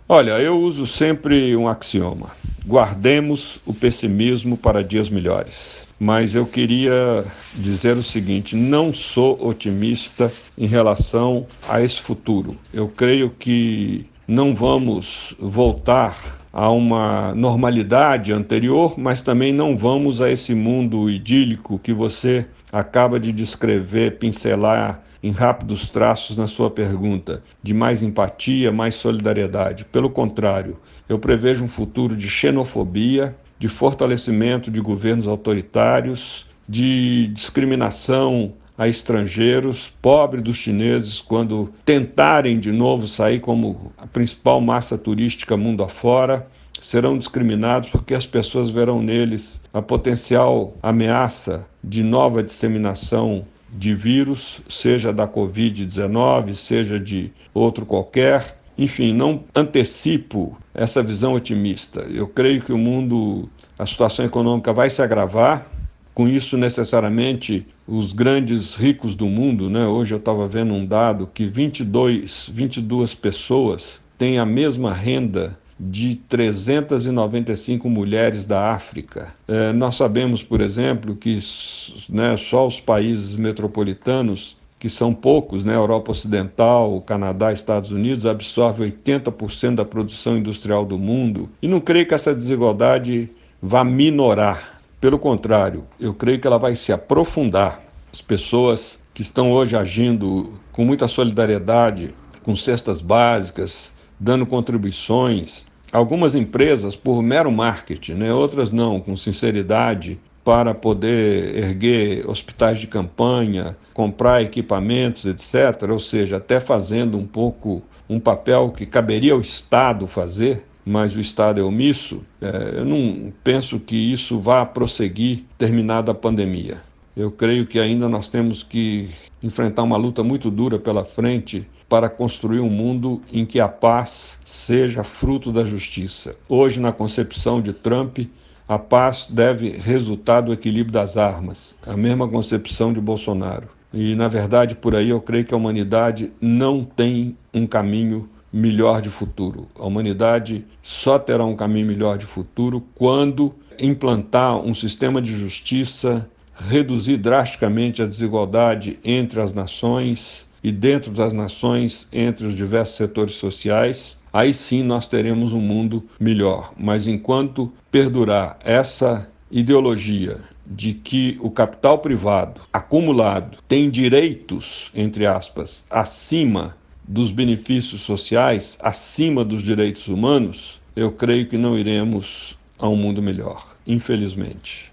Olha, eu uso sempre um axioma: guardemos o pessimismo para dias melhores. Mas eu queria dizer o seguinte: não sou otimista em relação a esse futuro. Eu creio que não vamos voltar a uma normalidade anterior, mas também não vamos a esse mundo idílico que você acaba de descrever, pincelar em rápidos traços na sua pergunta, de mais empatia, mais solidariedade. Pelo contrário, eu prevejo um futuro de xenofobia, de fortalecimento de governos autoritários, de discriminação a estrangeiros, pobre dos chineses, quando tentarem de novo sair como a principal massa turística mundo afora, serão discriminados porque as pessoas verão neles a potencial ameaça de nova disseminação de vírus, seja da Covid-19, seja de outro qualquer. Enfim, não antecipo essa visão otimista. Eu creio que o mundo, a situação econômica vai se agravar. Com isso, necessariamente, os grandes ricos do mundo, né? Hoje eu estava vendo um dado que 22 pessoas têm a mesma renda de 395 mulheres da África. Nós sabemos, por exemplo, que só os países metropolitanos, que são poucos, Europa Ocidental, Canadá, Estados Unidos, absorvem 80% da produção industrial do mundo. E não creio que essa desigualdade vá minorar. Pelo contrário, eu creio que ela vai se aprofundar. As pessoas que estão hoje agindo com muita solidariedade, com cestas básicas, dando contribuições, algumas empresas por mero marketing, outras não, com sinceridade, para poder erguer hospitais de campanha, comprar equipamentos, etc., ou seja, até fazendo um pouco um papel que caberia ao Estado fazer, mas o Estado é omisso. Eu não penso que isso vá prosseguir terminada a pandemia. Eu creio que ainda nós temos que enfrentar uma luta muito dura pela frente para construir um mundo em que a paz seja fruto da justiça. Hoje, na concepção de Trump, a paz deve resultar do equilíbrio das armas, a mesma concepção de Bolsonaro. E, na verdade, por aí eu creio que a humanidade não tem um caminho melhor de futuro. A humanidade só terá um caminho melhor de futuro quando implantar um sistema de justiça, reduzir drasticamente a desigualdade entre as nações e dentro das nações entre os diversos setores sociais. Aí sim nós teremos um mundo melhor. Mas enquanto perdurar essa ideologia de que o capital privado acumulado tem direitos, entre aspas, acima dos benefícios sociais, acima dos direitos humanos, eu creio que não iremos a um mundo melhor, infelizmente.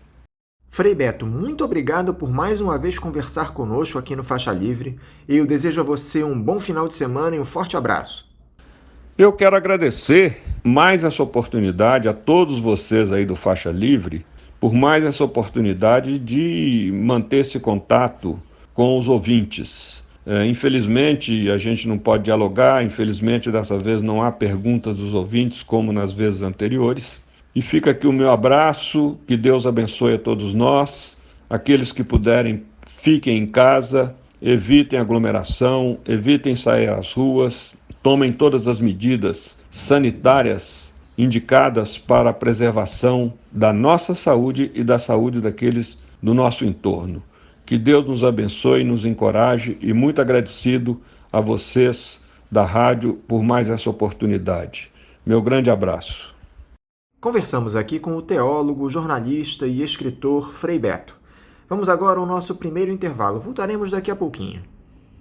Frei Beto, muito obrigado por mais uma vez conversar conosco aqui no Faixa Livre. Eu desejo a você um bom final de semana e um forte abraço. Eu quero agradecer mais essa oportunidade a todos vocês aí do Faixa Livre, por mais essa oportunidade de manter esse contato com os ouvintes. Infelizmente, a gente não pode dialogar, infelizmente, dessa vez não há perguntas dos ouvintes, como nas vezes anteriores. E fica aqui o meu abraço, que Deus abençoe a todos nós. Aqueles que puderem, fiquem em casa, evitem aglomeração, evitem sair às ruas, tomem todas as medidas sanitárias indicadas para a preservação da nossa saúde e da saúde daqueles do nosso entorno. Que Deus nos abençoe, nos encoraje e muito agradecido a vocês da rádio por mais essa oportunidade. Meu grande abraço. Conversamos aqui com o teólogo, jornalista e escritor Frei Beto. Vamos agora ao nosso primeiro intervalo. Voltaremos daqui a pouquinho.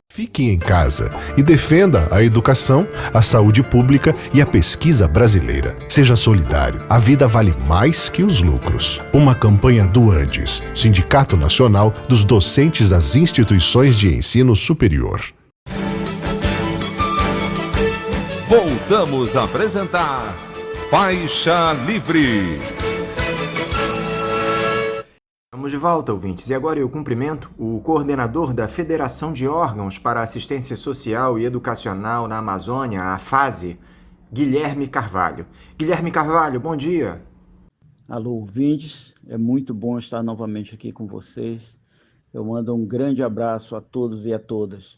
Fique em casa e defenda a educação, a saúde pública e a pesquisa brasileira. Seja solidário. A vida vale mais que os lucros. Uma campanha do Andes, Sindicato Nacional dos Docentes das Instituições de Ensino Superior. Voltamos a apresentar Faixa Livre. Estamos de volta, ouvintes, e agora eu cumprimento o coordenador da Federação de Órgãos para Assistência Social e Educacional na Amazônia, a FASE, Guilherme Carvalho. Guilherme Carvalho, bom dia. Alô, ouvintes, é muito bom estar novamente aqui com vocês. Eu mando um grande abraço a todos e a todas.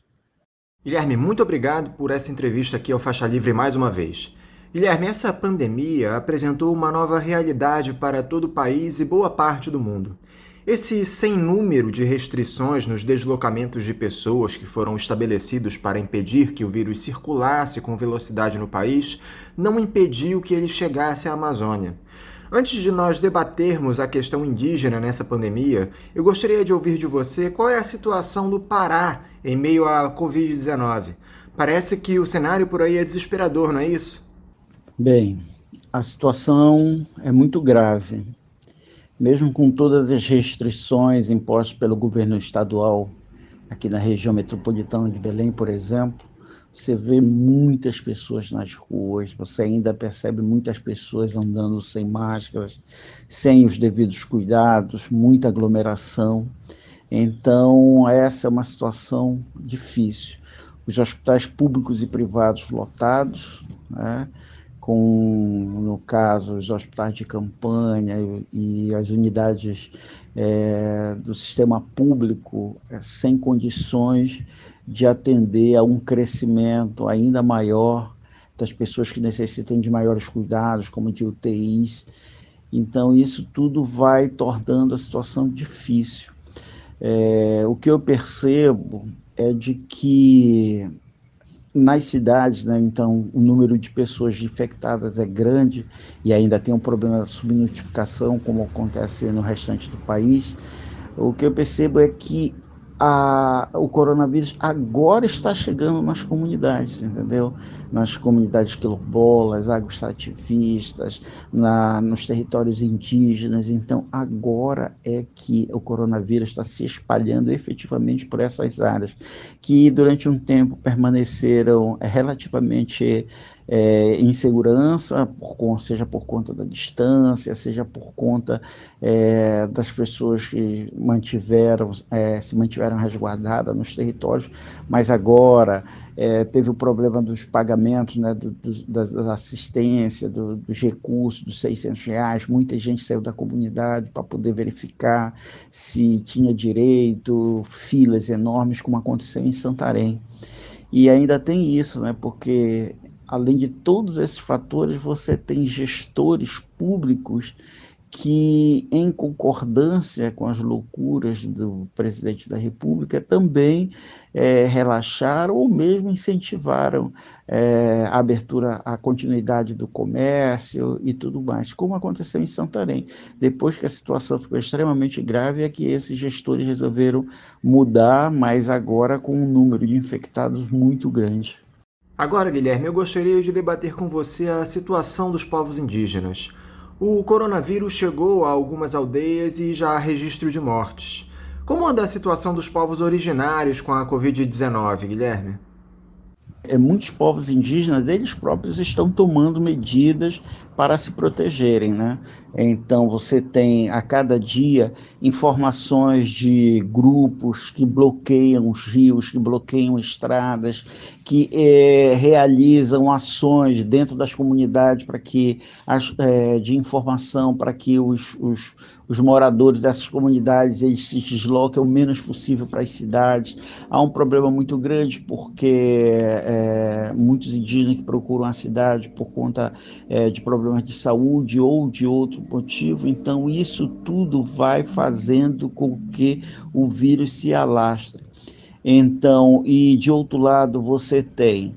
Guilherme, muito obrigado por essa entrevista aqui ao Faixa Livre mais uma vez. Guilherme, essa pandemia apresentou uma nova realidade para todo o país e boa parte do mundo. Esse sem número de restrições nos deslocamentos de pessoas que foram estabelecidos para impedir que o vírus circulasse com velocidade no país não impediu que ele chegasse à Amazônia. Antes de nós debatermos a questão indígena nessa pandemia, eu gostaria de ouvir de você qual é a situação do Pará em meio à Covid-19. Parece que o cenário por aí é desesperador, não é isso? Bem, a situação é muito grave. Mesmo com todas as restrições impostas pelo governo estadual, aqui na região metropolitana de Belém, por exemplo, você vê muitas pessoas nas ruas, você ainda percebe muitas pessoas andando sem máscaras, sem os devidos cuidados, muita aglomeração. Então, essa é uma situação difícil. Os hospitais públicos e privados lotados, né? Com, no caso, os hospitais de campanha e as unidades do sistema público sem condições de atender a um crescimento ainda maior das pessoas que necessitam de maiores cuidados, como de UTIs. Então, isso tudo vai tornando a situação difícil. O que eu percebo é de que nas cidades, né, então, o número de pessoas infectadas é grande e ainda tem um problema de subnotificação, como acontece no restante do país. O que eu percebo é que o coronavírus agora está chegando nas comunidades, entendeu? Nas comunidades quilombolas, agroextrativistas, nos territórios indígenas. Então, agora é que o coronavírus está se espalhando efetivamente por essas áreas, que durante um tempo permaneceram relativamente em segurança, seja por conta da distância, seja por conta das pessoas que se mantiveram resguardadas nos territórios, mas agora teve o problema dos pagamentos, né, da assistência, dos recursos, dos R$ 600. Muita gente saiu da comunidade para poder verificar se tinha direito, filas enormes, como aconteceu em Santarém. E ainda tem isso, né, porque além de todos esses fatores, você tem gestores públicos que, em concordância com as loucuras do presidente da República, também relaxaram ou mesmo incentivaram a abertura, a continuidade do comércio e tudo mais, como aconteceu em Santarém. Depois que a situação ficou extremamente grave, é que esses gestores resolveram mudar, mas agora com um número de infectados muito grande. Agora, Guilherme, eu gostaria de debater com você a situação dos povos indígenas. O coronavírus chegou a algumas aldeias e já há registro de mortes. Como anda a situação dos povos originários com a Covid-19, Guilherme? Muitos povos indígenas, eles próprios estão tomando medidas para se protegerem, né? Então, você tem a cada dia informações de grupos que bloqueiam os rios, que bloqueiam estradas, que realizam ações dentro das comunidades para que de informação para que os moradores dessas comunidades eles se desloquem o menos possível para as cidades. Há um problema muito grande porque muitos indígenas que procuram a cidade por conta de problemas de saúde ou de outro motivo, então isso tudo vai fazendo com que o vírus se alastre. Então, e de outro lado você tem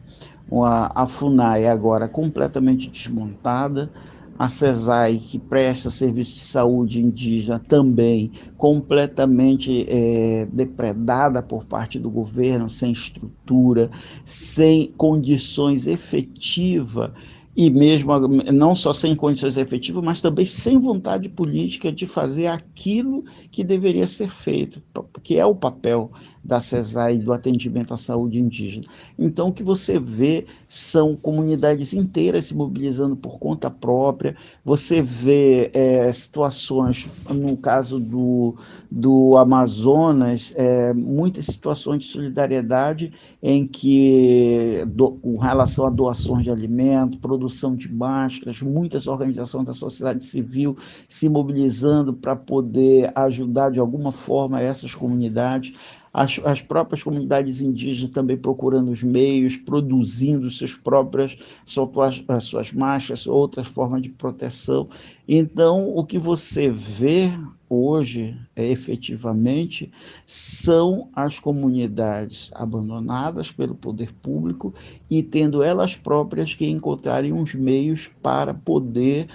a FUNAI agora completamente desmontada, a CESAI, que presta serviço de saúde indígena, também completamente depredada por parte do governo, sem estrutura, sem condições efetivas, e mesmo não só sem condições efetivas, mas também sem vontade política de fazer aquilo que deveria ser feito, que é o papel da CESAI, do atendimento à saúde indígena. Então, o que você vê são comunidades inteiras se mobilizando por conta própria, você vê situações, no caso do Amazonas, muitas situações de solidariedade em que, com relação a doações de alimentos, produção de máscaras, muitas organizações da sociedade civil se mobilizando para poder ajudar de alguma forma essas comunidades. As próprias comunidades indígenas também procurando os meios, produzindo suas máscaras, outras formas de proteção. Então, o que você vê hoje, efetivamente, são as comunidades abandonadas pelo poder público e tendo elas próprias que encontrarem uns meios para poder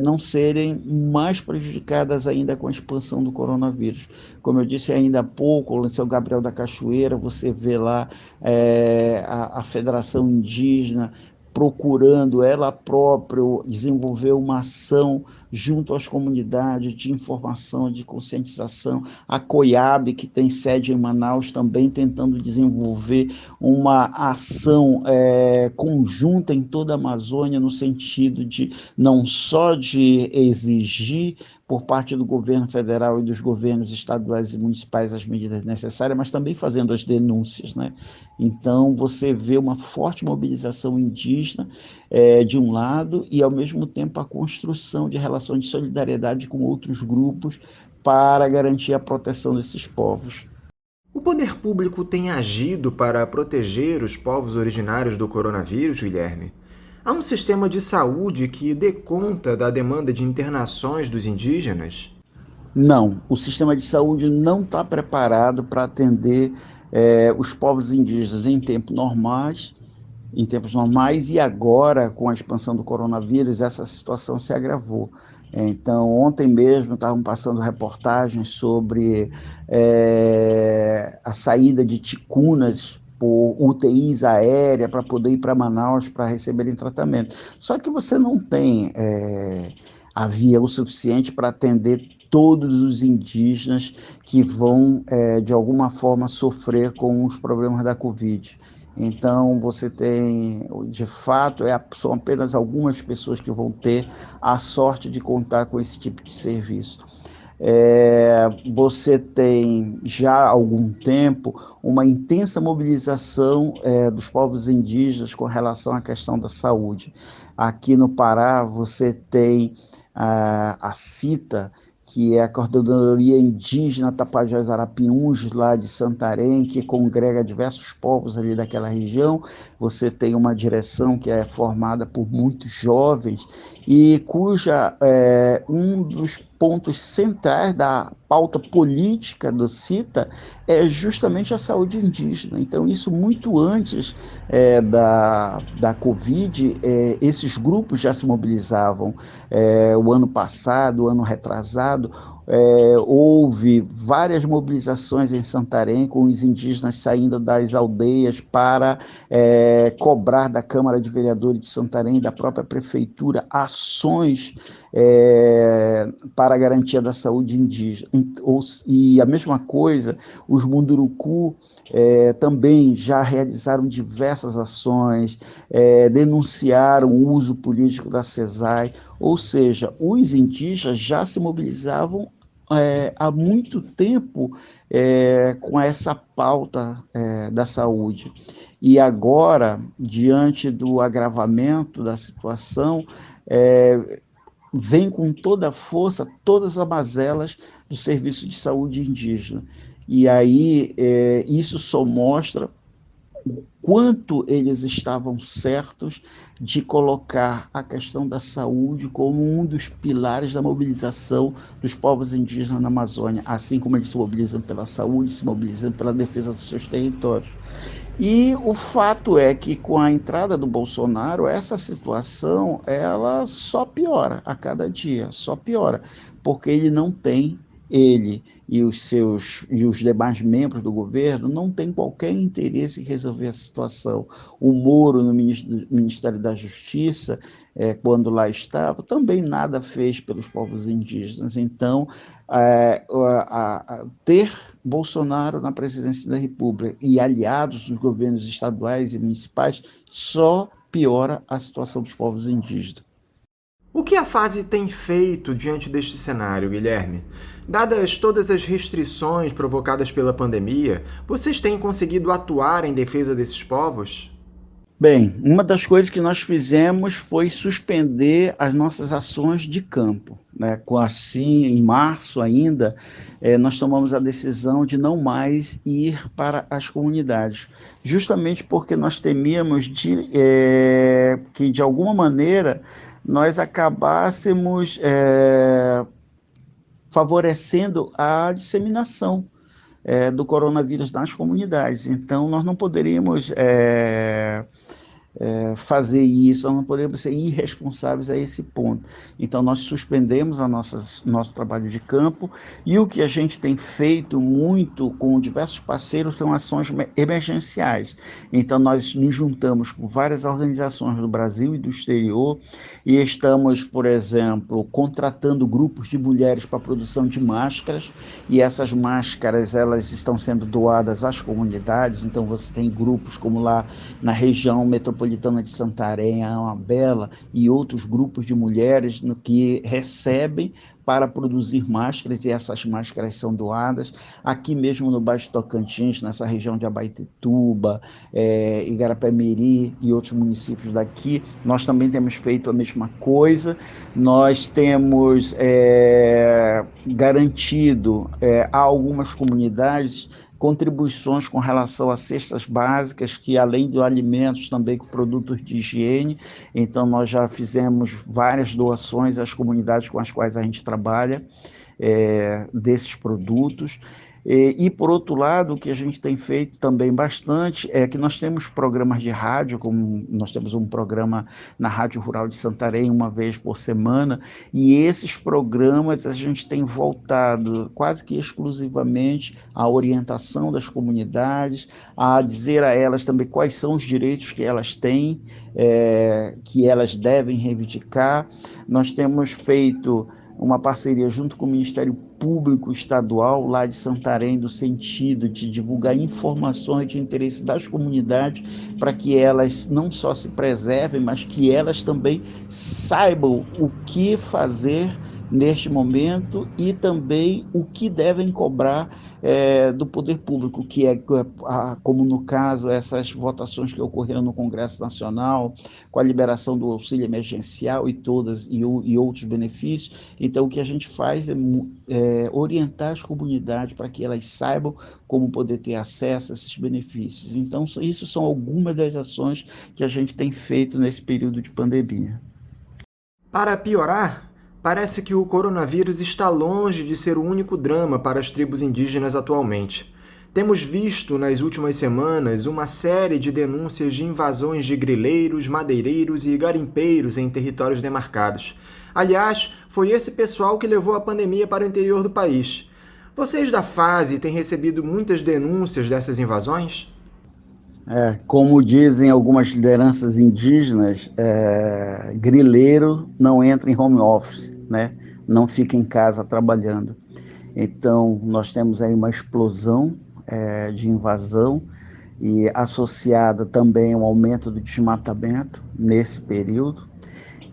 não serem mais prejudicadas ainda com a expansão do coronavírus. Como eu disse ainda há pouco, o São Gabriel da Cachoeira, você vê lá a Federação Indígena procurando ela própria desenvolver uma ação junto às comunidades de informação, de conscientização. A COIAB, que tem sede em Manaus, também tentando desenvolver uma ação conjunta em toda a Amazônia, no sentido de não só de exigir por parte do governo federal e dos governos estaduais e municipais as medidas necessárias, mas também fazendo as denúncias, né? Então, você vê uma forte mobilização indígena de um lado e, ao mesmo tempo, a construção de relação de solidariedade com outros grupos para garantir a proteção desses povos. O poder público tem agido para proteger os povos originários do coronavírus, Guilherme? Há um sistema de saúde que dê conta da demanda de internações dos indígenas? Não, o sistema de saúde não está preparado para atender os povos indígenas em tempos normais, e agora, com a expansão do coronavírus, essa situação se agravou. Então, ontem mesmo estavam passando reportagens sobre a saída de ticunas por UTIs aéreas para poder ir para Manaus para receberem tratamento. Só que você não tem avião suficiente para atender todos os indígenas que vão, de alguma forma, sofrer com os problemas da Covid. Então, você tem, de fato, são apenas algumas pessoas que vão ter a sorte de contar com esse tipo de serviço. Você tem já há algum tempo uma intensa mobilização dos povos indígenas com relação à questão da saúde. Aqui no Pará você tem a CITA, que é a Coordenadoria Indígena Tapajós Arapiuns, lá de Santarém, que congrega diversos povos ali daquela região. Você tem uma direção que é formada por muitos jovens e cuja um dos pontos centrais da pauta política do CITA é justamente a saúde indígena. Então, isso muito antes da Covid, esses grupos já se mobilizavam. O ano passado, o ano retrasado, houve várias mobilizações em Santarém, com os indígenas saindo das aldeias para cobrar da Câmara de Vereadores de Santarém, da própria Prefeitura, ações para a garantia da saúde indígena. E a mesma coisa, os Munduruku também já realizaram diversas ações, denunciaram o uso político da CESAI, ou seja, os indígenas já se mobilizavam há muito tempo com essa pauta da saúde. E agora, diante do agravamento da situação, vem com toda a força todas as mazelas do serviço de saúde indígena. E aí isso só mostra o quanto eles estavam certos de colocar a questão da saúde como um dos pilares da mobilização dos povos indígenas na Amazônia, assim como eles se mobilizam pela saúde, se mobilizam pela defesa dos seus territórios. E o fato é que, com a entrada do Bolsonaro, essa situação ela só piora a cada dia, só piora, porque ele e os demais membros do governo não têm qualquer interesse em resolver a situação. O Moro, no Ministério da Justiça, quando lá estava, também nada fez pelos povos indígenas. Então, ter Bolsonaro na presidência da República e aliados dos governos estaduais e municipais só piora a situação dos povos indígenas. O que a fase tem feito diante deste cenário, Guilherme? Dadas todas as restrições provocadas pela pandemia, vocês têm conseguido atuar em defesa desses povos? Bem, uma das coisas que nós fizemos foi suspender as nossas ações de campo, né? Assim, em março ainda, nós tomamos a decisão de não mais ir para as comunidades, justamente porque nós temíamos que, de alguma maneira, nós acabássemos favorecendo a disseminação do coronavírus nas comunidades. Então, nós não poderíamos fazer isso, nós não podemos ser irresponsáveis a esse ponto. Então, nós suspendemos nosso trabalho de campo, e o que a gente tem feito muito com diversos parceiros são ações emergenciais. Então, nós nos juntamos com várias organizações do Brasil e do exterior, e estamos, por exemplo, contratando grupos de mulheres para a produção de máscaras, e essas máscaras elas estão sendo doadas às comunidades. Então, você tem grupos como lá na região metropolitana de Santarém, a Amabela e outros grupos de mulheres que recebem para produzir máscaras, e essas máscaras são doadas. Aqui mesmo no Baixo Tocantins, nessa região de Abaetetuba, Igarapé-Miri e outros municípios daqui, nós também temos feito a mesma coisa. Nós temos garantido a algumas comunidades contribuições com relação a cestas básicas, que além de alimentos, também com produtos de higiene. Então, nós já fizemos várias doações às comunidades com as quais a gente trabalha, desses produtos. E, por outro lado, o que a gente tem feito também bastante é que nós temos programas de rádio, como nós temos um programa na Rádio Rural de Santarém, uma vez por semana, e esses programas a gente tem voltado quase que exclusivamente à orientação das comunidades, a dizer a elas também quais são os direitos que elas têm, que elas devem reivindicar. Nós temos feito uma parceria junto com o Ministério Público Estadual lá de Santarém, no sentido de divulgar informações de interesse das comunidades, para que elas não só se preservem, mas que elas também saibam o que fazer neste momento e também o que devem cobrar do poder público, que é, como no caso, essas votações que ocorreram no Congresso Nacional, com a liberação do auxílio emergencial e outros benefícios. Então, o que a gente faz é orientar as comunidades para que elas saibam como poder ter acesso a esses benefícios. Então, isso são algumas das ações que a gente tem feito nesse período de pandemia. Para piorar, parece que o coronavírus está longe de ser o único drama para as tribos indígenas atualmente. Temos visto nas últimas semanas uma série de denúncias de invasões de grileiros, madeireiros e garimpeiros em territórios demarcados. Aliás, foi esse pessoal que levou a pandemia para o interior do país. Vocês da FASE têm recebido muitas denúncias dessas invasões? Como dizem algumas lideranças indígenas, grileiro não entra em home office, né? Não fica em casa trabalhando. Então, nós temos aí uma explosão de invasão e associada também ao aumento do desmatamento nesse período,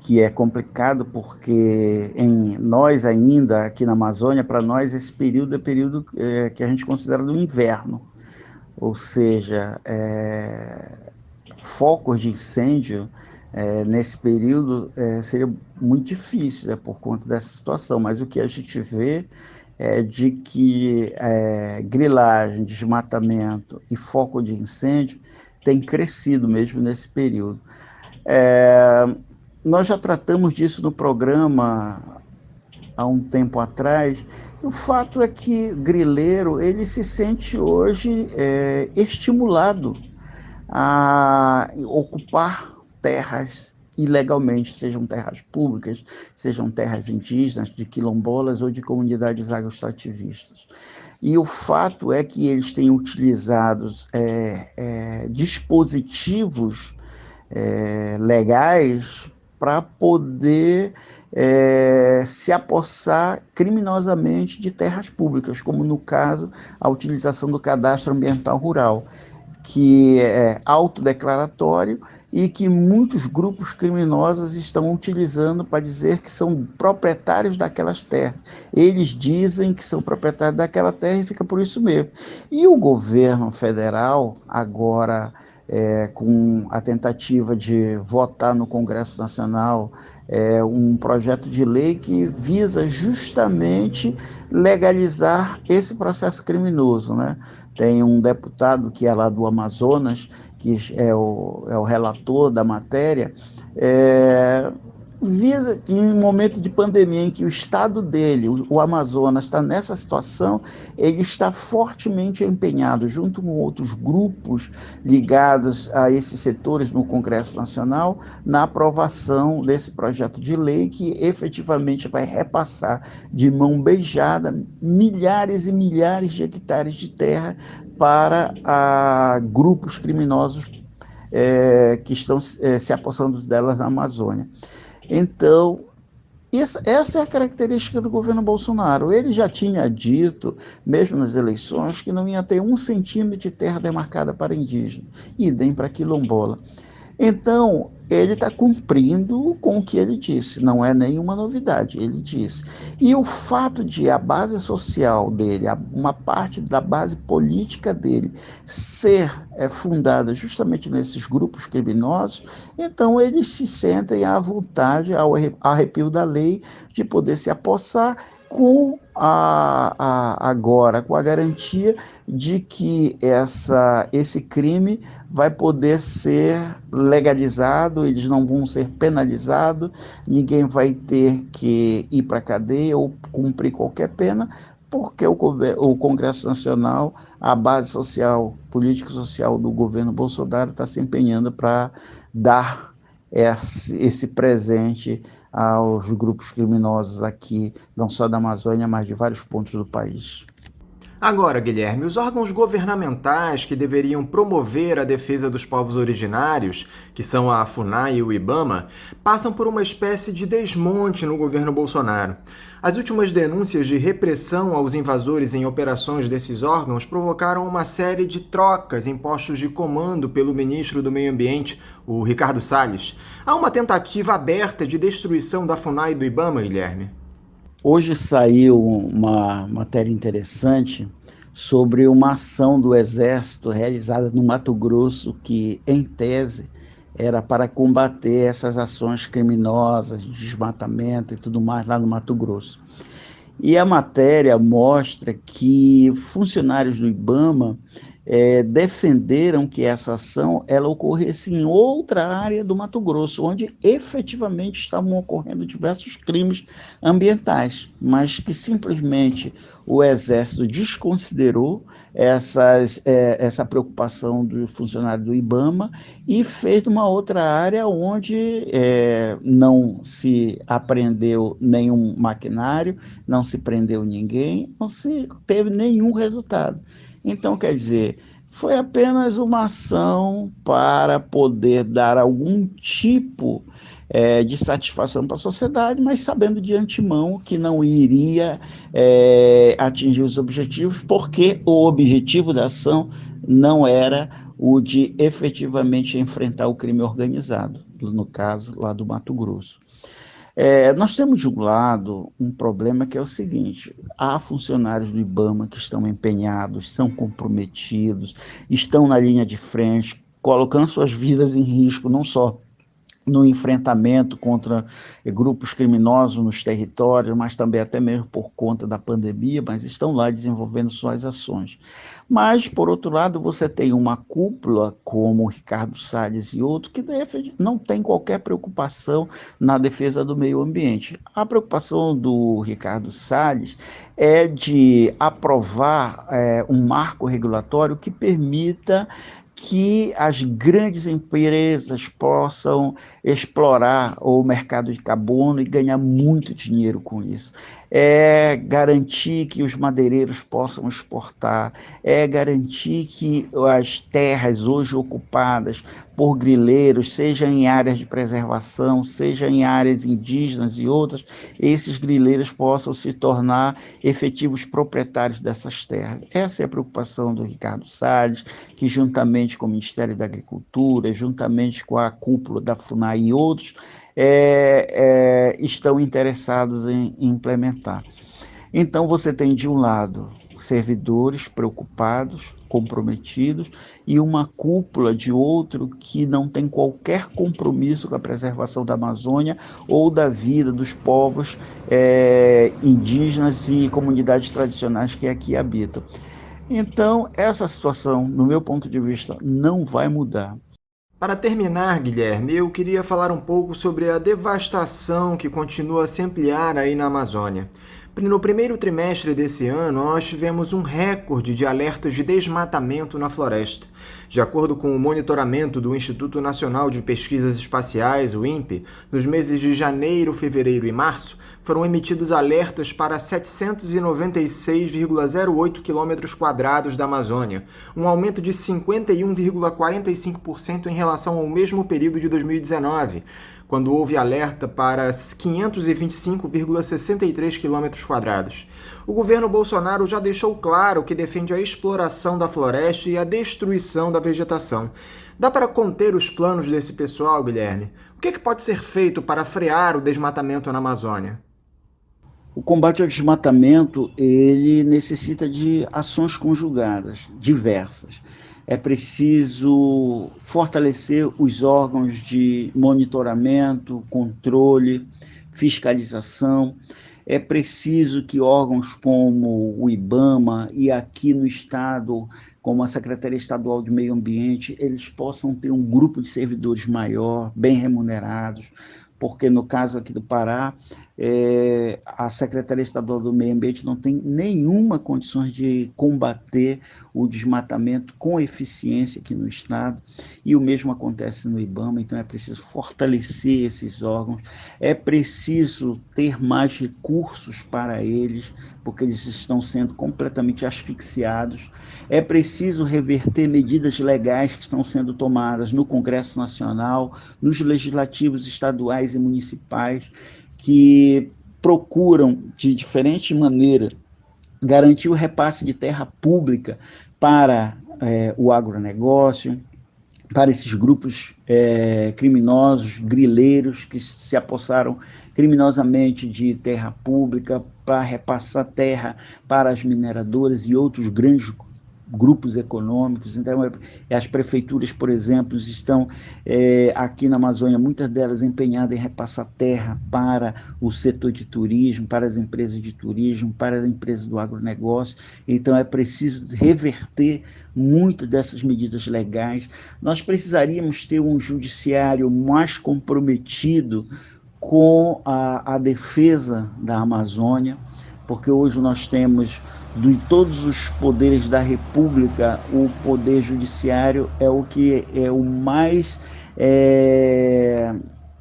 que é complicado porque nós ainda, aqui na Amazônia, para nós esse período é período que a gente considera do inverno. Ou seja, focos de incêndio nesse período seria muito difícil por conta dessa situação, mas o que a gente vê é de que grilagem, desmatamento e foco de incêndio tem crescido mesmo nesse período. Nós já tratamos disso no programa há um tempo atrás. O fato é que o grileiro ele se sente hoje estimulado a ocupar terras ilegalmente, sejam terras públicas, sejam terras indígenas, de quilombolas ou de comunidades agroextrativistas. E o fato é que eles têm utilizado dispositivos legais para poder se apossar criminosamente de terras públicas, como no caso a utilização do cadastro ambiental rural, que é autodeclaratório e que muitos grupos criminosos estão utilizando para dizer que são proprietários daquelas terras. Eles dizem que são proprietários daquela terra e fica por isso mesmo. E o governo federal, agora com a tentativa de votar no Congresso Nacional um projeto de lei que visa justamente legalizar esse processo criminoso, né? Tem um deputado que é lá do Amazonas, que é o relator da matéria, visa que em um momento de pandemia em que o estado dele, o Amazonas, está nessa situação, ele está fortemente empenhado, junto com outros grupos ligados a esses setores no Congresso Nacional, na aprovação desse projeto de lei que efetivamente vai repassar de mão beijada milhares e milhares de hectares de terra para grupos criminosos que estão se apossando delas na Amazônia. Então, essa é a característica do governo Bolsonaro. Ele já tinha dito, mesmo nas eleições, que não ia ter 1 centímetro de terra demarcada para indígena, idem para quilombola. Então, ele está cumprindo com o que ele disse, não é nenhuma novidade, ele disse. E o fato de a base social dele, uma parte da base política dele, ser fundada justamente nesses grupos criminosos, então eles se sentem à vontade, ao arrepio da lei, de poder se apossar agora com a garantia de que esse crime vai poder ser legalizado, eles não vão ser penalizados, ninguém vai ter que ir para a cadeia ou cumprir qualquer pena, porque o Congresso Nacional, a base social, político-social do governo Bolsonaro está se empenhando para dar esse presente aos grupos criminosos aqui, não só da Amazônia, mas de vários pontos do país. Agora, Guilherme, os órgãos governamentais que deveriam promover a defesa dos povos originários, que são a FUNAI e o IBAMA, passam por uma espécie de desmonte no governo Bolsonaro. As últimas denúncias de repressão aos invasores em operações desses órgãos provocaram uma série de trocas em postos de comando pelo ministro do Meio Ambiente, o Ricardo Salles. Há uma tentativa aberta de destruição da FUNAI e do IBAMA, Guilherme? Hoje saiu uma matéria interessante sobre uma ação do Exército realizada no Mato Grosso que, em tese, era para combater essas ações criminosas, de desmatamento e tudo mais lá no Mato Grosso. E a matéria mostra que funcionários do IBAMA defenderam que essa ação ela ocorresse em outra área do Mato Grosso, onde efetivamente estavam ocorrendo diversos crimes ambientais, mas que simplesmente o Exército desconsiderou essa preocupação do funcionário do IBAMA e fez uma outra área onde não se apreendeu nenhum maquinário, não se prendeu ninguém, não se teve nenhum resultado. Então, quer dizer, foi apenas uma ação para poder dar algum tipo de satisfação para a sociedade, mas sabendo de antemão que não iria atingir os objetivos, porque o objetivo da ação não era o de efetivamente enfrentar o crime organizado, no caso lá do Mato Grosso. Nós temos de um lado um problema que é o seguinte: há funcionários do IBAMA que estão empenhados, são comprometidos, estão na linha de frente, colocando suas vidas em risco, não só no enfrentamento contra grupos criminosos nos territórios, mas também até mesmo por conta da pandemia, mas estão lá desenvolvendo suas ações. Mas, por outro lado, você tem uma cúpula como o Ricardo Salles e outro que não tem qualquer preocupação na defesa do meio ambiente. A preocupação do Ricardo Salles é de aprovar um marco regulatório que permita que as grandes empresas possam explorar o mercado de carbono e ganhar muito dinheiro com isso. Garantir que os madeireiros possam exportar, garantir que as terras hoje ocupadas por grileiros, seja em áreas de preservação, seja em áreas indígenas e outras, esses grileiros possam se tornar efetivos proprietários dessas terras. Essa é a preocupação do Ricardo Salles, que juntamente com o Ministério da Agricultura, juntamente com a cúpula da FUNAI e outros, estão interessados em implementar. Então você tem de um lado servidores preocupados, comprometidos, e uma cúpula de outro que não tem qualquer compromisso com a preservação da Amazônia ou da vida dos povos indígenas e comunidades tradicionais que aqui habitam. Então, essa situação, no meu ponto de vista, não vai mudar. Para terminar, Guilherme, eu queria falar um pouco sobre a devastação que continua a se ampliar aí na Amazônia. No primeiro trimestre desse ano, nós tivemos um recorde de alertas de desmatamento na floresta. De acordo com o monitoramento do Instituto Nacional de Pesquisas Espaciais, o INPE, nos meses de janeiro, fevereiro e março, foram emitidos alertas para 796,08 km² da Amazônia, um aumento de 51,45% em relação ao mesmo período de 2019, quando houve alerta para 525,63 km². O governo Bolsonaro já deixou claro que defende a exploração da floresta e a destruição da vegetação. Dá para conter os planos desse pessoal, Guilherme? O que pode ser feito para frear o desmatamento na Amazônia? O combate ao desmatamento, ele necessita de ações conjugadas, diversas. É preciso fortalecer os órgãos de monitoramento, controle, fiscalização. É preciso que órgãos como o IBAMA e aqui no Estado, como a Secretaria Estadual de Meio Ambiente, eles possam ter um grupo de servidores maior, bem remunerados, porque no caso aqui do Pará, a Secretaria Estadual do Meio Ambiente não tem nenhuma condições de combater o desmatamento com eficiência aqui no Estado, e o mesmo acontece no IBAMA. Então é preciso fortalecer esses órgãos, é preciso ter mais recursos para eles, porque eles estão sendo completamente asfixiados, é preciso reverter medidas legais que estão sendo tomadas no Congresso Nacional, nos legislativos estaduais e municipais, que procuram, de diferente maneira, garantir o repasse de terra pública para o agronegócio, para esses grupos criminosos, grileiros, que se apossaram criminosamente de terra pública para repassar terra para as mineradoras e outros grandes grupos econômicos. Então, as prefeituras, por exemplo, estão aqui na Amazônia, muitas delas empenhadas em repassar terra para o setor de turismo, para as empresas de turismo, para as empresas do agronegócio. Então, é preciso reverter muitas dessas medidas legais. Nós precisaríamos ter um judiciário mais comprometido com a defesa da Amazônia, porque hoje nós temos, de todos os poderes da República, o poder judiciário é o que é o mais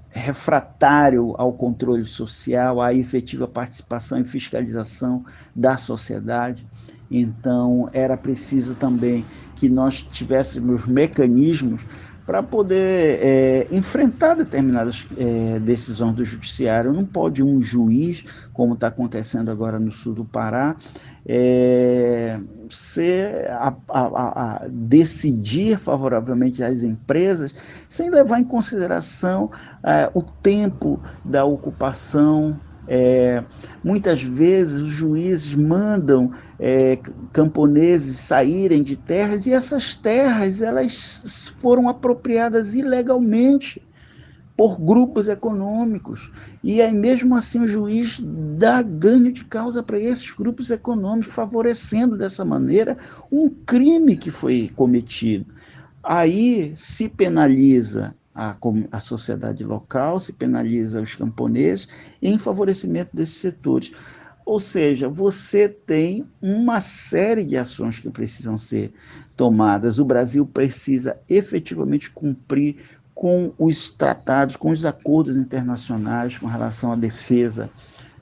refratário ao controle social, à efetiva participação e fiscalização da sociedade. Então, era preciso também que nós tivéssemos mecanismos para poder enfrentar determinadas decisões do judiciário. Não pode um juiz, como está acontecendo agora no sul do Pará, decidir favoravelmente às empresas sem levar em consideração o tempo da ocupação. Muitas vezes os juízes mandam camponeses saírem de terras, e essas terras elas foram apropriadas ilegalmente por grupos econômicos, e aí mesmo assim o juiz dá ganho de causa para esses grupos econômicos, favorecendo dessa maneira um crime que foi cometido. Aí se penaliza a sociedade local, se penaliza os camponeses em favorecimento desses setores. Ou seja, você tem uma série de ações que precisam ser tomadas. O Brasil precisa efetivamente cumprir com os tratados, com os acordos internacionais com relação à defesa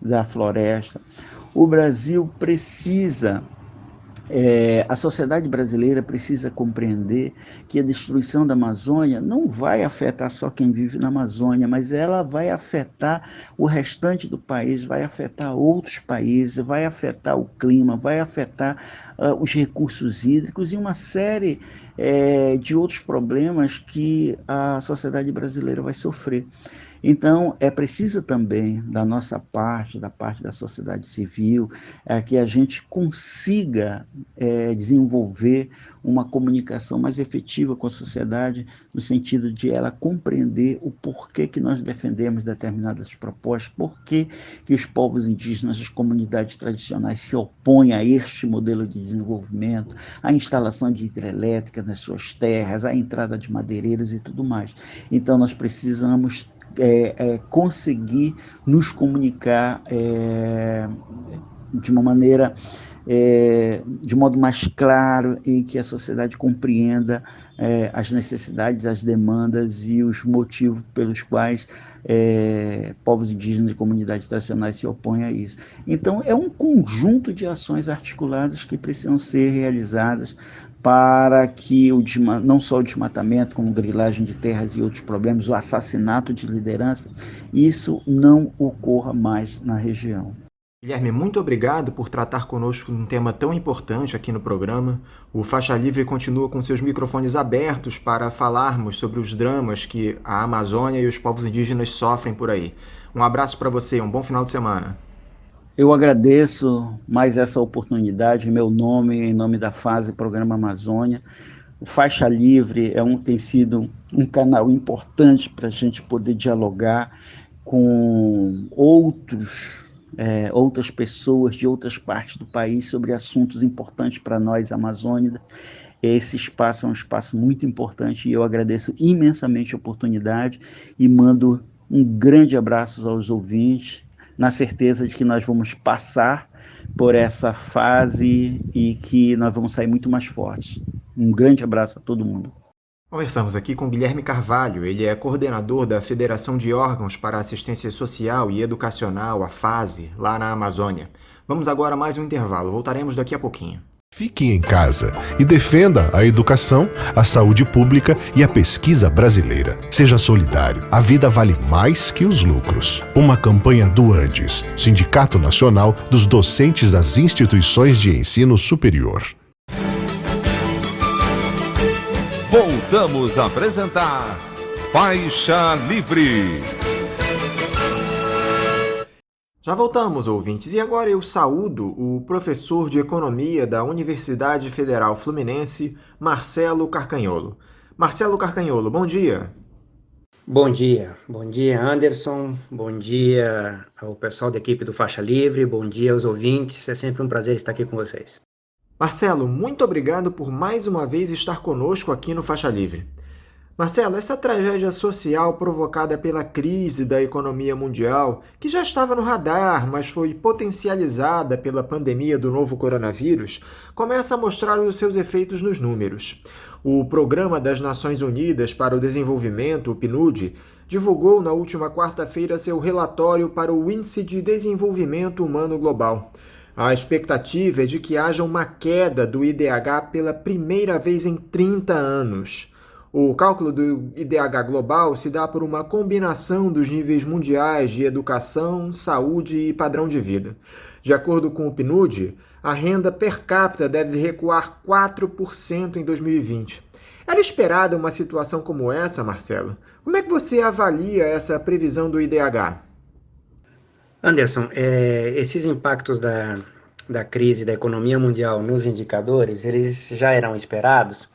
da floresta. O Brasil precisa... a sociedade brasileira precisa compreender que a destruição da Amazônia não vai afetar só quem vive na Amazônia, mas ela vai afetar o restante do país, vai afetar outros países, vai afetar o clima, vai afetar os recursos hídricos e uma série de outros problemas que a sociedade brasileira vai sofrer. Então, é preciso também, da nossa parte, da parte da sociedade civil, que a gente consiga desenvolver uma comunicação mais efetiva com a sociedade, no sentido de ela compreender o porquê que nós defendemos determinadas propostas, porquê que os povos indígenas, as comunidades tradicionais se opõem a este modelo de desenvolvimento, a instalação de hidrelétrica nas suas terras, a entrada de madeireiros e tudo mais. Então, nós precisamos conseguir nos comunicar de uma maneira, de modo mais claro, em que a sociedade compreenda as necessidades, as demandas e os motivos pelos quais povos indígenas e comunidades tradicionais se opõem a isso. Então, é um conjunto de ações articuladas que precisam ser realizadas para que não só o desmatamento, como grilagem de terras e outros problemas, o assassinato de liderança, isso não ocorra mais na região. Guilherme, muito obrigado por tratar conosco de um tema tão importante aqui no programa. O Faixa Livre continua com seus microfones abertos para falarmos sobre os dramas que a Amazônia e os povos indígenas sofrem por aí. Um abraço para você e um bom final de semana. Eu agradeço mais essa oportunidade, em meu nome, em nome da FASE Programa Amazônia. O Faixa Livre tem sido um canal importante para a gente poder dialogar com outras pessoas de outras partes do país sobre assuntos importantes para nós, amazônicos. Esse espaço é um espaço muito importante e eu agradeço imensamente a oportunidade e mando um grande abraço aos ouvintes, na certeza de que nós vamos passar por essa fase e que nós vamos sair muito mais fortes. Um grande abraço a todo mundo. Conversamos aqui com Guilherme Carvalho. Ele é coordenador da Federação de Órgãos para Assistência Social e Educacional, a FASE, lá na Amazônia. Vamos agora a mais um intervalo. Voltaremos daqui a pouquinho. Fique em casa e defenda a educação, a saúde pública e a pesquisa brasileira. Seja solidário. A vida vale mais que os lucros. Uma campanha do Andes, Sindicato Nacional dos Docentes das Instituições de Ensino Superior. voltamos a apresentar Faixa Livre. Já voltamos, ouvintes, e agora eu saúdo o professor de Economia da Universidade Federal Fluminense, Marcelo Carcanholo. Marcelo Carcanholo, bom dia. Bom dia Anderson, bom dia ao pessoal da equipe do Faixa Livre, bom dia aos ouvintes, é sempre um prazer estar aqui com vocês. Marcelo, muito obrigado por mais uma vez estar conosco aqui no Faixa Livre. Marcelo, essa tragédia social provocada pela crise da economia mundial, que já estava no radar, mas foi potencializada pela pandemia do novo coronavírus, começa a mostrar os seus efeitos nos números. O Programa das Nações Unidas para o Desenvolvimento, o PNUD, divulgou na última quarta-feira seu relatório para o Índice de Desenvolvimento Humano Global. A expectativa é de que haja uma queda do IDH pela primeira vez em 30 anos. O cálculo do IDH global se dá por uma combinação dos níveis mundiais de educação, saúde e padrão de vida. De acordo com o PNUD, a renda per capita deve recuar 4% em 2020. Era esperada uma situação como essa, Marcelo? Como é que você avalia essa previsão do IDH? Anderson, esses impactos da crise da economia mundial nos indicadores, eles já eram esperados,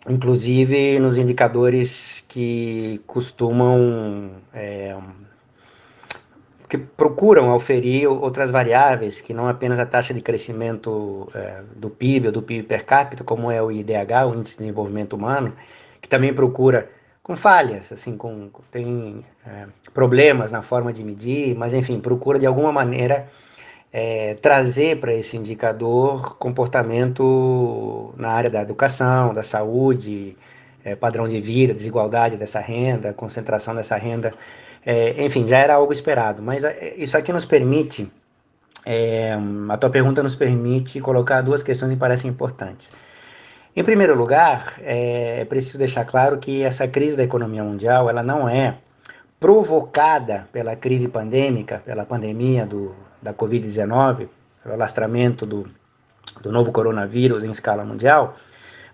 inclusive nos indicadores que costumam, que procuram auferir outras variáveis, que não apenas a taxa de crescimento do PIB ou do PIB per capita, como é o IDH, o Índice de Desenvolvimento Humano, que também procura, com falhas, assim, tem problemas na forma de medir, mas enfim, procura de alguma maneira trazer para esse indicador comportamento na área da educação, da saúde, padrão de vida, desigualdade dessa renda, concentração dessa renda, enfim, já era algo esperado, mas isso aqui nos permite, a tua pergunta nos permite colocar duas questões que me parecem importantes. Em primeiro lugar, é preciso deixar claro que essa crise da economia mundial, ela não é provocada pela crise pandêmica, pela pandemia da Covid-19, pelo alastramento do novo coronavírus em escala mundial,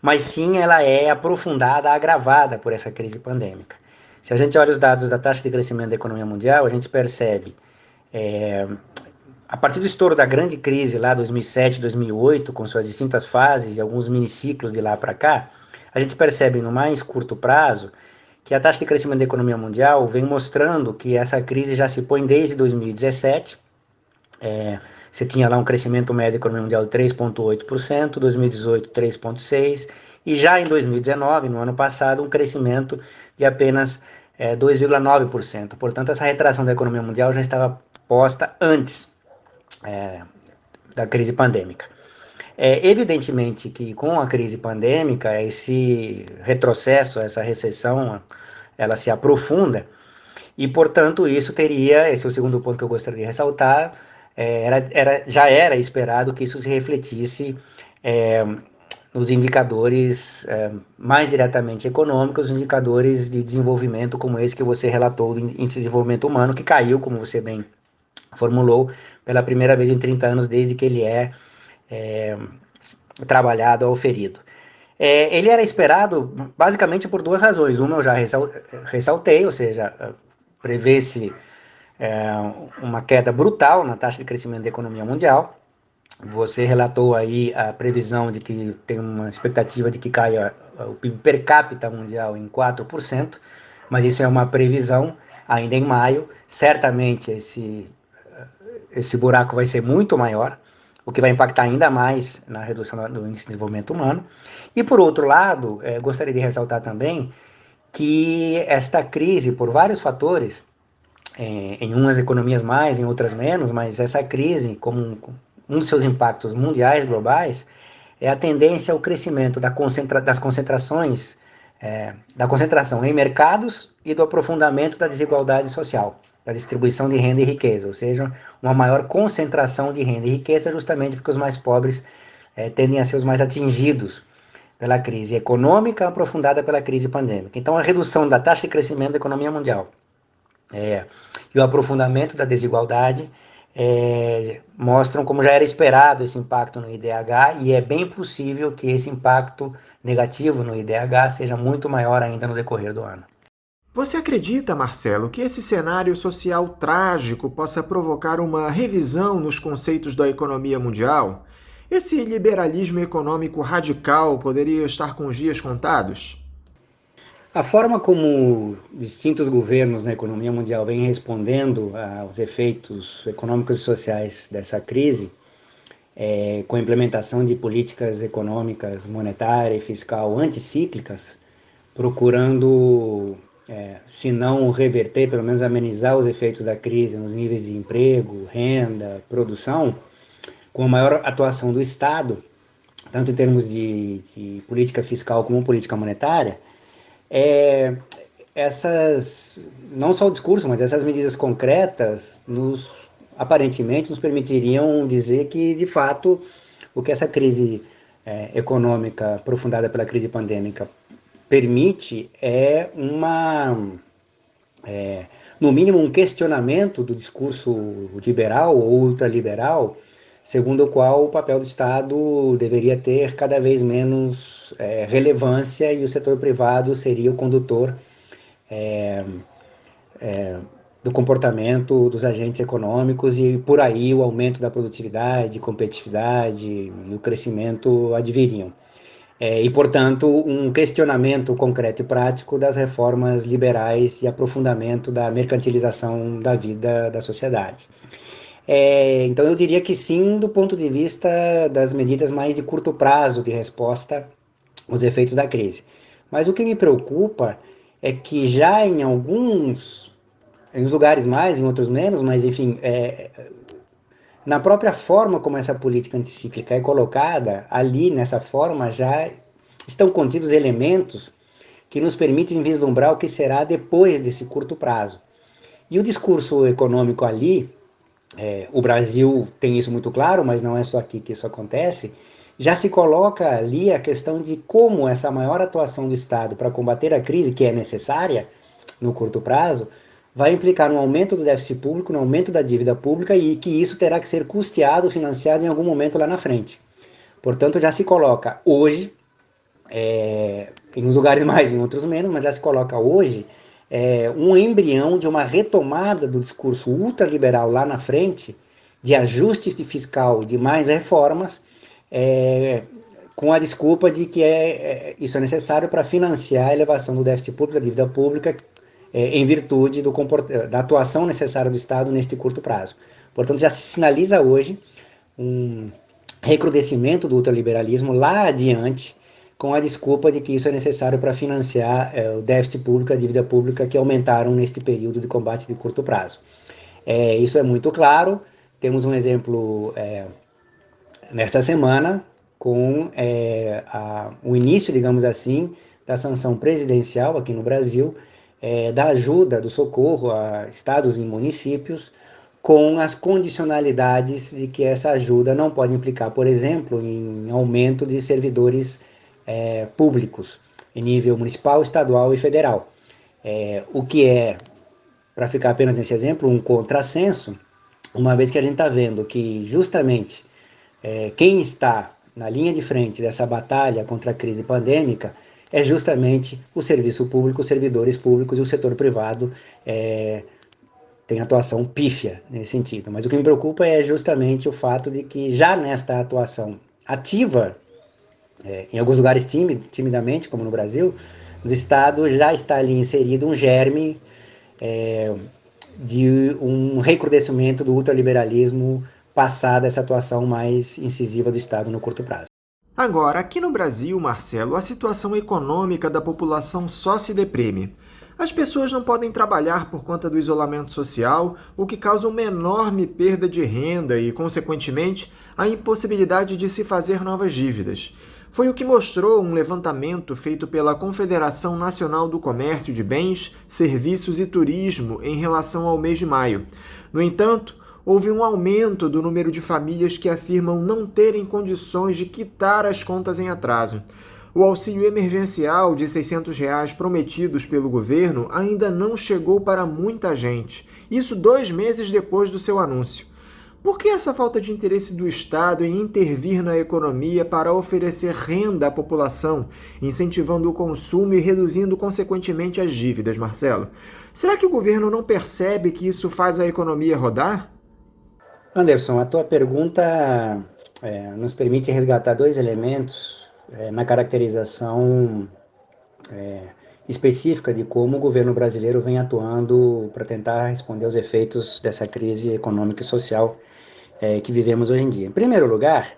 mas sim ela é aprofundada, agravada por essa crise pandêmica. Se a gente olha os dados da taxa de crescimento da economia mundial, a gente percebe, a partir do estouro da grande crise lá 2007, 2008, com suas distintas fases e alguns miniciclos de lá para cá, a gente percebe no mais curto prazo que a taxa de crescimento da economia mundial vem mostrando que essa crise já se põe desde 2017. Você tinha lá um crescimento médio da economia mundial de 3,8%, 2018 3,6%, e já em 2019, no ano passado, um crescimento de apenas 2,9%. Portanto, essa retração da economia mundial já estava posta antes da crise pandêmica. Evidentemente que com a crise pandêmica, esse retrocesso, essa recessão, ela se aprofunda, e portanto isso teria, esse é o segundo ponto que eu gostaria de ressaltar, já era esperado que isso se refletisse nos indicadores mais diretamente econômicos, os indicadores de desenvolvimento como esse que você relatou, do Índice de Desenvolvimento Humano, que caiu, como você bem formulou, pela primeira vez em 30 anos, desde que ele é trabalhado, auferido. Ele era esperado basicamente por duas razões. Uma eu já ressaltei, ou seja, prevê-se uma queda brutal na taxa de crescimento da economia mundial. Você relatou aí a previsão de que tem uma expectativa de que caia o PIB per capita mundial em 4%, mas isso é uma previsão ainda em maio. Certamente esse buraco vai ser muito maior, o que vai impactar ainda mais na redução do índice de desenvolvimento humano. E por outro lado, gostaria de ressaltar também que esta crise, por vários fatores, em umas economias mais, em outras menos, mas essa crise, como um dos seus impactos mundiais, globais, é a tendência ao crescimento das concentrações, da concentração em mercados e do aprofundamento da desigualdade social, da distribuição de renda e riqueza, ou seja, uma maior concentração de renda e riqueza, justamente porque os mais pobres tendem a ser os mais atingidos pela crise econômica aprofundada pela crise pandêmica. Então, a redução da taxa de crescimento da economia mundial e o aprofundamento da desigualdade mostram como já era esperado esse impacto no IDH, e é bem possível que esse impacto negativo no IDH seja muito maior ainda no decorrer do ano. Você acredita, Marcelo, que esse cenário social trágico possa provocar uma revisão nos conceitos da economia mundial? Esse liberalismo econômico radical poderia estar com os dias contados? A forma como distintos governos na economia mundial vêm respondendo aos efeitos econômicos e sociais dessa crise, com a implementação de políticas econômicas, monetária e fiscal anticíclicas, procurando, se não reverter, pelo menos amenizar os efeitos da crise nos níveis de emprego, renda, produção, com a maior atuação do Estado, tanto em termos de política fiscal como política monetária, essas, não só o discurso, mas essas medidas concretas aparentemente nos permitiriam dizer que, de fato, o que essa crise econômica aprofundada pela crise pandêmica permite é no mínimo, um questionamento do discurso liberal ou ultraliberal, segundo o qual o papel do Estado deveria ter cada vez menos relevância e o setor privado seria o condutor do comportamento dos agentes econômicos e por aí o aumento da produtividade, competitividade e o crescimento adviriam. E, portanto, um questionamento concreto e prático das reformas liberais e aprofundamento da mercantilização da vida da sociedade. Então, eu diria que sim, do ponto de vista das medidas mais de curto prazo de resposta aos efeitos da crise. Mas o que me preocupa é que já em uns lugares mais, em outros menos, mas enfim, na própria forma como essa política anticíclica é colocada, ali nessa forma já estão contidos elementos que nos permitem vislumbrar o que será depois desse curto prazo. E o discurso econômico ali, o Brasil tem isso muito claro, mas não é só aqui que isso acontece, já se coloca ali a questão de como essa maior atuação do Estado para combater a crise, que é necessária no curto prazo, vai implicar no aumento do déficit público, no aumento da dívida pública e que isso terá que ser custeado, financiado em algum momento lá na frente. Portanto, já se coloca hoje, em uns lugares mais, em outros menos, mas já se coloca hoje um embrião de uma retomada do discurso ultraliberal lá na frente, de ajuste fiscal, de mais reformas, com a desculpa de que isso é necessário para financiar a elevação do déficit público, da dívida pública, em virtude da atuação necessária do Estado neste curto prazo. Portanto, já se sinaliza hoje um recrudescimento do ultraliberalismo lá adiante, com a desculpa de que isso é necessário para financiar o déficit público, a dívida pública, que aumentaram neste período de combate de curto prazo. Isso é muito claro. Temos um exemplo nesta semana, com o início, digamos assim, da sanção presidencial aqui no Brasil, da ajuda, do socorro a estados e municípios, com as condicionalidades de que essa ajuda não pode implicar, por exemplo, em aumento de servidores públicos, em nível municipal, estadual e federal. O que para ficar apenas nesse exemplo, um contrassenso, uma vez que a gente está vendo que justamente quem está na linha de frente dessa batalha contra a crise pandêmica é justamente o serviço público, os servidores públicos e o setor privado tem atuação pífia nesse sentido. Mas o que me preocupa é justamente o fato de que já nesta atuação ativa, em alguns lugares timidamente, como no Brasil, no Estado já está ali inserido um germe de um recrudescimento do ultraliberalismo passada essa atuação mais incisiva do Estado no curto prazo. Agora, aqui no Brasil, Marcelo, a situação econômica da população só se deprime. As pessoas não podem trabalhar por conta do isolamento social, o que causa uma enorme perda de renda e, consequentemente, a impossibilidade de se fazer novas dívidas. Foi o que mostrou um levantamento feito pela Confederação Nacional do Comércio de Bens, Serviços e Turismo em relação ao mês de maio. No entanto, houve um aumento do número de famílias que afirmam não terem condições de quitar as contas em atraso. O auxílio emergencial de R$ 600 prometidos pelo governo ainda não chegou para muita gente, isso 2 meses depois do seu anúncio. Por que essa falta de interesse do Estado em intervir na economia para oferecer renda à população, incentivando o consumo e reduzindo consequentemente as dívidas, Marcelo? Será que o governo não percebe que isso faz a economia rodar? Anderson, a tua pergunta nos permite resgatar dois elementos na caracterização específica de como o governo brasileiro vem atuando para tentar responder aos efeitos dessa crise econômica e social que vivemos hoje em dia. Em primeiro lugar,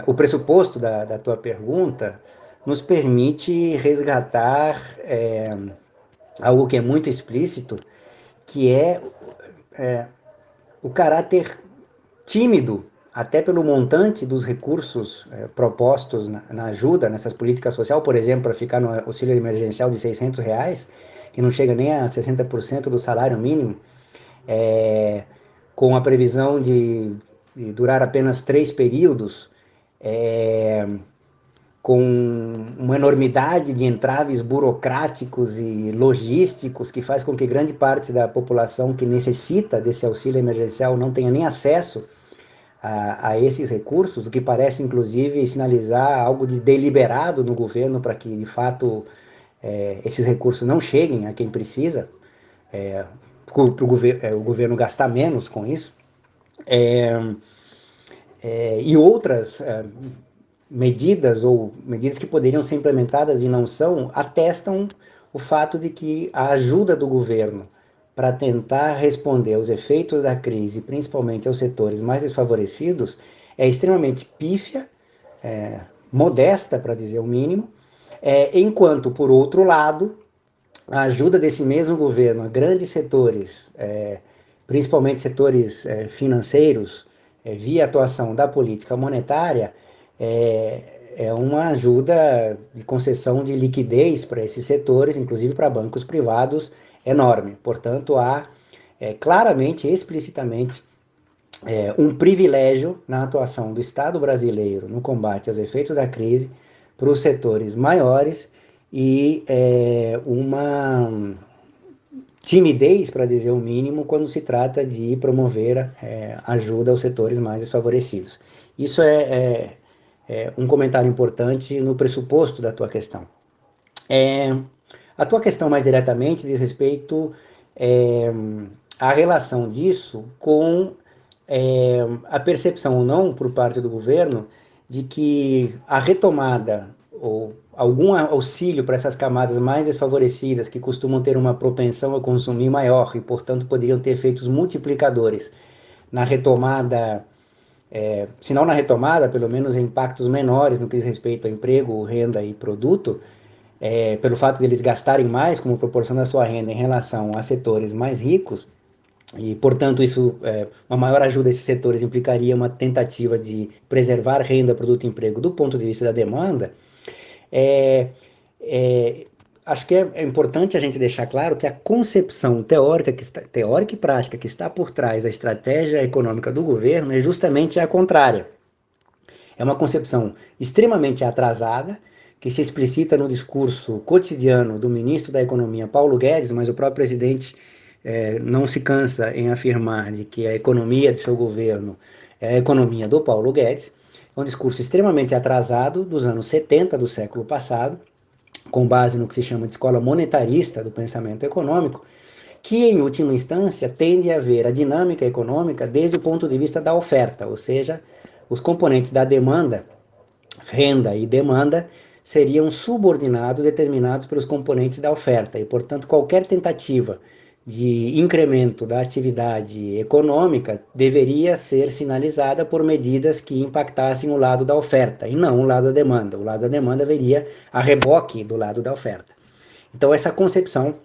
o pressuposto da tua pergunta nos permite resgatar algo que é muito explícito, que é o caráter tímido, até pelo montante dos recursos propostos na ajuda, nessas políticas sociais, por exemplo, para ficar no auxílio emergencial de R$600, que não chega nem a 60% do salário mínimo, com a previsão de durar apenas 3 períodos, com uma enormidade de entraves burocráticos e logísticos que faz com que grande parte da população que necessita desse auxílio emergencial não tenha nem acesso a esses recursos, o que parece inclusive sinalizar algo de deliberado no governo para que de fato esses recursos não cheguem a quem precisa, para o governo gastar menos com isso, e outras medidas que poderiam ser implementadas e não são, atestam o fato de que a ajuda do governo para tentar responder aos efeitos da crise, principalmente aos setores mais desfavorecidos, é extremamente pífia, modesta, para dizer o mínimo, enquanto, por outro lado, a ajuda desse mesmo governo a grandes setores, principalmente setores financeiros, via atuação da política monetária, é uma ajuda de concessão de liquidez para esses setores, inclusive para bancos privados, enorme. Portanto, há claramente, explicitamente, um privilégio na atuação do Estado brasileiro no combate aos efeitos da crise para os setores maiores e uma timidez, para dizer o mínimo, quando se trata de promover ajuda aos setores mais desfavorecidos. Isso é um comentário importante no pressuposto da tua questão. A tua questão mais diretamente diz respeito à relação disso com a percepção ou não por parte do governo de que a retomada ou algum auxílio para essas camadas mais desfavorecidas que costumam ter uma propensão a consumir maior e, portanto, poderiam ter efeitos multiplicadores na retomada, se não na retomada, pelo menos impactos menores no que diz respeito ao emprego, renda e produto, pelo fato de eles gastarem mais como proporção da sua renda em relação a setores mais ricos, e, portanto, uma maior ajuda a esses setores implicaria uma tentativa de preservar renda, produto e emprego do ponto de vista da demanda. Acho que é importante a gente deixar claro que a concepção teórica e prática que está por trás da estratégia econômica do governo é justamente a contrária. É uma concepção extremamente atrasada, que se explicita no discurso cotidiano do ministro da Economia, Paulo Guedes, mas o próprio presidente não se cansa em afirmar de que a economia de seu governo é a economia do Paulo Guedes. É um discurso extremamente atrasado dos anos 70 do século passado, com base no que se chama de escola monetarista do pensamento econômico, que em última instância tende a ver a dinâmica econômica desde o ponto de vista da oferta, ou seja, os componentes da demanda, renda e demanda, seriam subordinados, determinados pelos componentes da oferta, e portanto qualquer tentativa de incremento da atividade econômica deveria ser sinalizada por medidas que impactassem o lado da oferta e não o lado da demanda. O lado da demanda viria a reboque do lado da oferta. Então essa concepção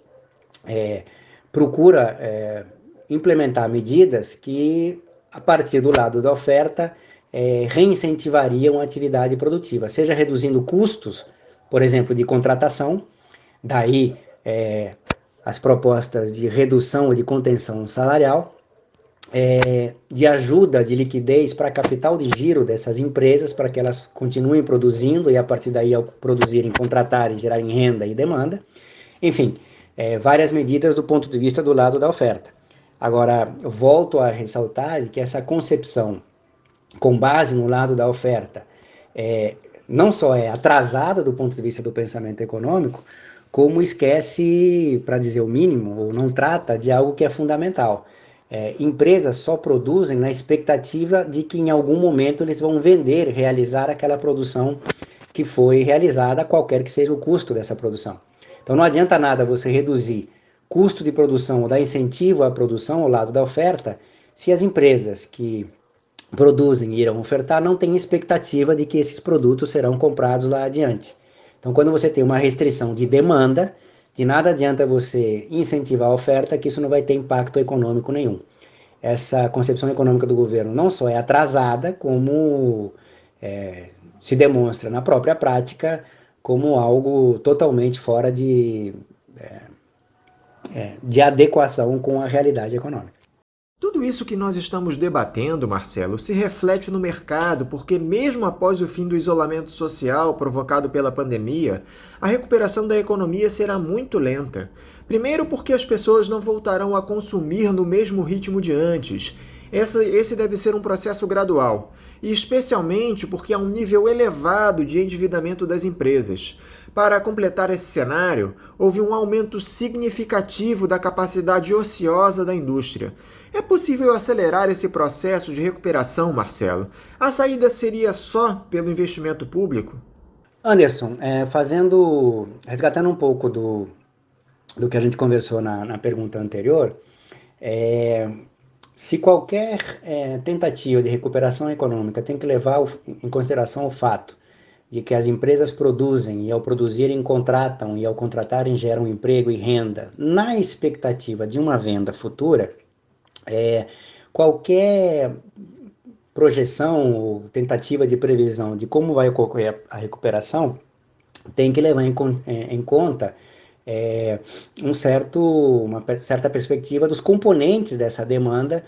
procura implementar medidas que, a partir do lado da oferta, reincentivariam a atividade produtiva, seja reduzindo custos, por exemplo, de contratação, daí as propostas de redução ou de contenção salarial, de ajuda de liquidez para capital de giro dessas empresas, para que elas continuem produzindo e a partir daí, ao produzirem, contratarem, gerarem renda e demanda. Enfim, várias medidas do ponto de vista do lado da oferta. Agora, eu volto a ressaltar que essa concepção com base no lado da oferta não só é atrasada do ponto de vista do pensamento econômico, como esquece, para dizer o mínimo, ou não trata de algo que é fundamental. Empresas só produzem na expectativa de que em algum momento eles vão vender, realizar aquela produção que foi realizada, qualquer que seja o custo dessa produção. Então não adianta nada você reduzir custo de produção ou dar incentivo à produção ao lado da oferta, se as empresas que produzem e irão ofertar não têm expectativa de que esses produtos serão comprados lá adiante. Então, quando você tem uma restrição de demanda, de nada adianta você incentivar a oferta, que isso não vai ter impacto econômico nenhum. Essa concepção econômica do governo não só é atrasada, como se demonstra na própria prática como algo totalmente fora de adequação com a realidade econômica. Tudo isso que nós estamos debatendo, Marcelo, se reflete no mercado, porque mesmo após o fim do isolamento social provocado pela pandemia, a recuperação da economia será muito lenta. Primeiro porque as pessoas não voltarão a consumir no mesmo ritmo de antes. Esse deve ser um processo gradual, e especialmente porque há um nível elevado de endividamento das empresas. Para completar esse cenário, houve um aumento significativo da capacidade ociosa da indústria. É possível acelerar esse processo de recuperação, Marcelo? A saída seria só pelo investimento público? Anderson, resgatando um pouco do que a gente conversou na pergunta anterior, se qualquer tentativa de recuperação econômica tem que levar em consideração o fato de que as empresas produzem e ao produzirem contratam e ao contratarem geram emprego e renda na expectativa de uma venda futura, qualquer projeção ou tentativa de previsão de como vai ocorrer a recuperação tem que levar em conta uma certa perspectiva dos componentes dessa demanda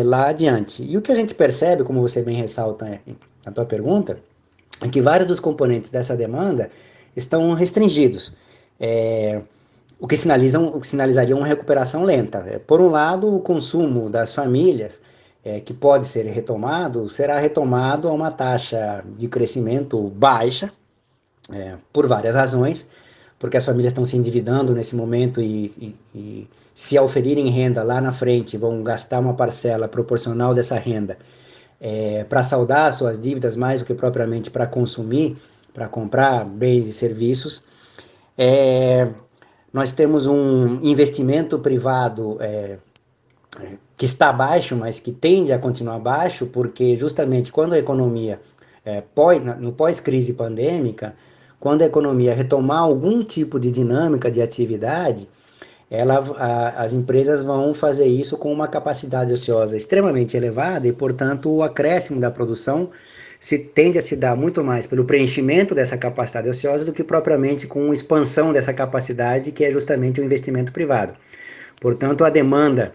lá adiante. E o que a gente percebe, como você bem ressalta na tua pergunta, é que vários dos componentes dessa demanda estão restringidos, o que sinalizaria uma recuperação lenta. Por um lado, o consumo das famílias, que pode ser retomado, será retomado a uma taxa de crescimento baixa, por várias razões, porque as famílias estão se endividando nesse momento e se oferirem renda lá na frente, vão gastar uma parcela proporcional dessa renda para saldar suas dívidas mais do que propriamente para consumir, para comprar bens e serviços. Nós temos um investimento privado que está baixo, mas que tende a continuar baixo, porque justamente quando a economia, no pós-crise pandêmica, quando a economia retomar algum tipo de dinâmica de atividade, as empresas vão fazer isso com uma capacidade ociosa extremamente elevada e, portanto, o acréscimo da produção tende a se dar muito mais pelo preenchimento dessa capacidade ociosa do que propriamente com expansão dessa capacidade, que é justamente o investimento privado. Portanto, a demanda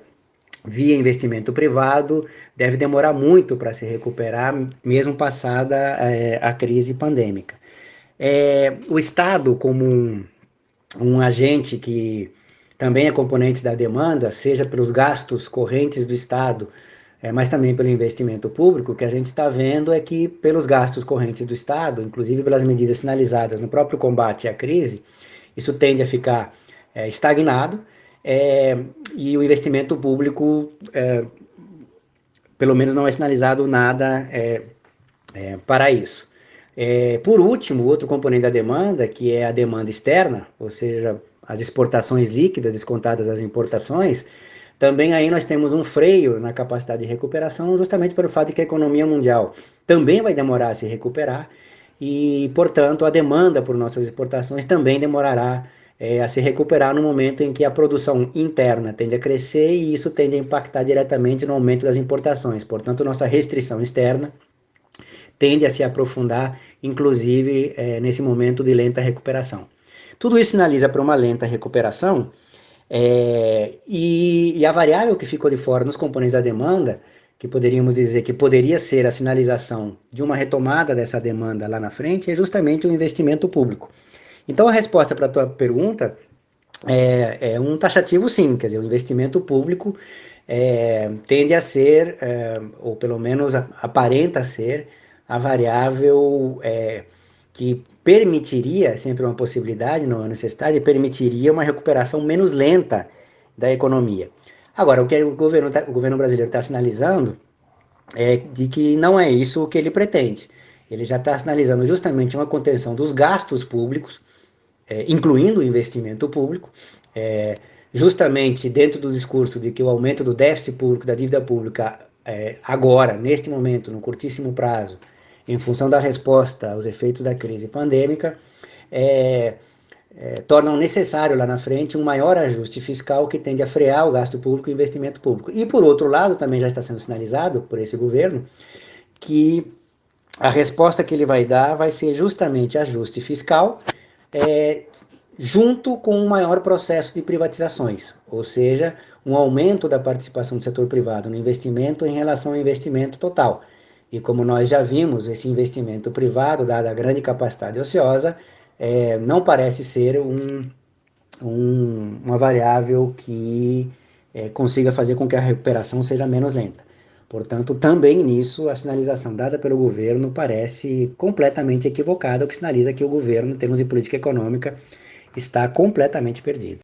via investimento privado deve demorar muito para se recuperar, mesmo passada a crise pandêmica. O Estado, como um agente que também é componente da demanda, seja pelos gastos correntes do Estado, mas também pelo investimento público, o que a gente está vendo é que pelos gastos correntes do Estado, inclusive pelas medidas sinalizadas no próprio combate à crise, isso tende a ficar estagnado, e o investimento público, pelo menos não é sinalizado nada para isso. Por último, outro componente da demanda, que é a demanda externa, ou seja, as exportações líquidas descontadas as importações, também aí nós temos um freio na capacidade de recuperação, justamente pelo fato de que a economia mundial também vai demorar a se recuperar e, portanto, a demanda por nossas exportações também demorará a se recuperar no momento em que a produção interna tende a crescer e isso tende a impactar diretamente no aumento das importações. Portanto, nossa restrição externa tende a se aprofundar, inclusive nesse momento de lenta recuperação. Tudo isso sinaliza para uma lenta recuperação, e a variável que ficou de fora nos componentes da demanda, que poderíamos dizer que poderia ser a sinalização de uma retomada dessa demanda lá na frente, é justamente o investimento público. Então a resposta para a tua pergunta é um taxativo sim, quer dizer, o investimento público tende a ser, ou pelo menos aparenta ser, a variável que permitiria, sempre uma possibilidade, não é necessidade, permitiria uma recuperação menos lenta da economia. Agora, o que o governo brasileiro está sinalizando é de que não é isso o que ele pretende. Ele já está sinalizando justamente uma contenção dos gastos públicos, incluindo o investimento público, justamente dentro do discurso de que o aumento do déficit público, da dívida pública, agora, neste momento, no curtíssimo prazo, em função da resposta aos efeitos da crise pandêmica, tornam necessário lá na frente um maior ajuste fiscal que tende a frear o gasto público e o investimento público. E, por outro lado, também já está sendo sinalizado por esse governo que a resposta que ele vai dar vai ser justamente ajuste fiscal, junto com um maior processo de privatizações, ou seja, um aumento da participação do setor privado no investimento em relação ao investimento total. E como nós já vimos, esse investimento privado, dada a grande capacidade ociosa, não parece ser uma variável que consiga fazer com que a recuperação seja menos lenta. Portanto, também nisso, a sinalização dada pelo governo parece completamente equivocada, o que sinaliza que o governo, em termos de política econômica, está completamente perdido.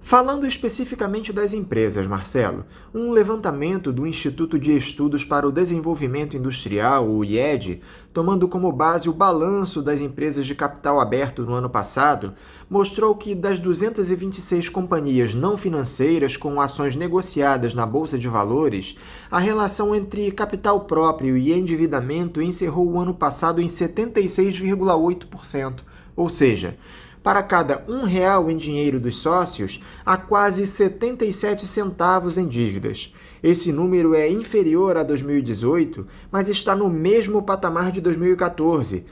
Falando especificamente das empresas, Marcelo, um levantamento do Instituto de Estudos para o Desenvolvimento Industrial, o IED, tomando como base o balanço das empresas de capital aberto no ano passado, mostrou que das 226 companhias não financeiras com ações negociadas na Bolsa de Valores, a relação entre capital próprio e endividamento encerrou o ano passado em 76,8%, ou seja, para cada R$1 em dinheiro dos sócios, há quase 77 centavos em dívidas. Esse número é inferior a 2018, mas está no mesmo patamar de 2014.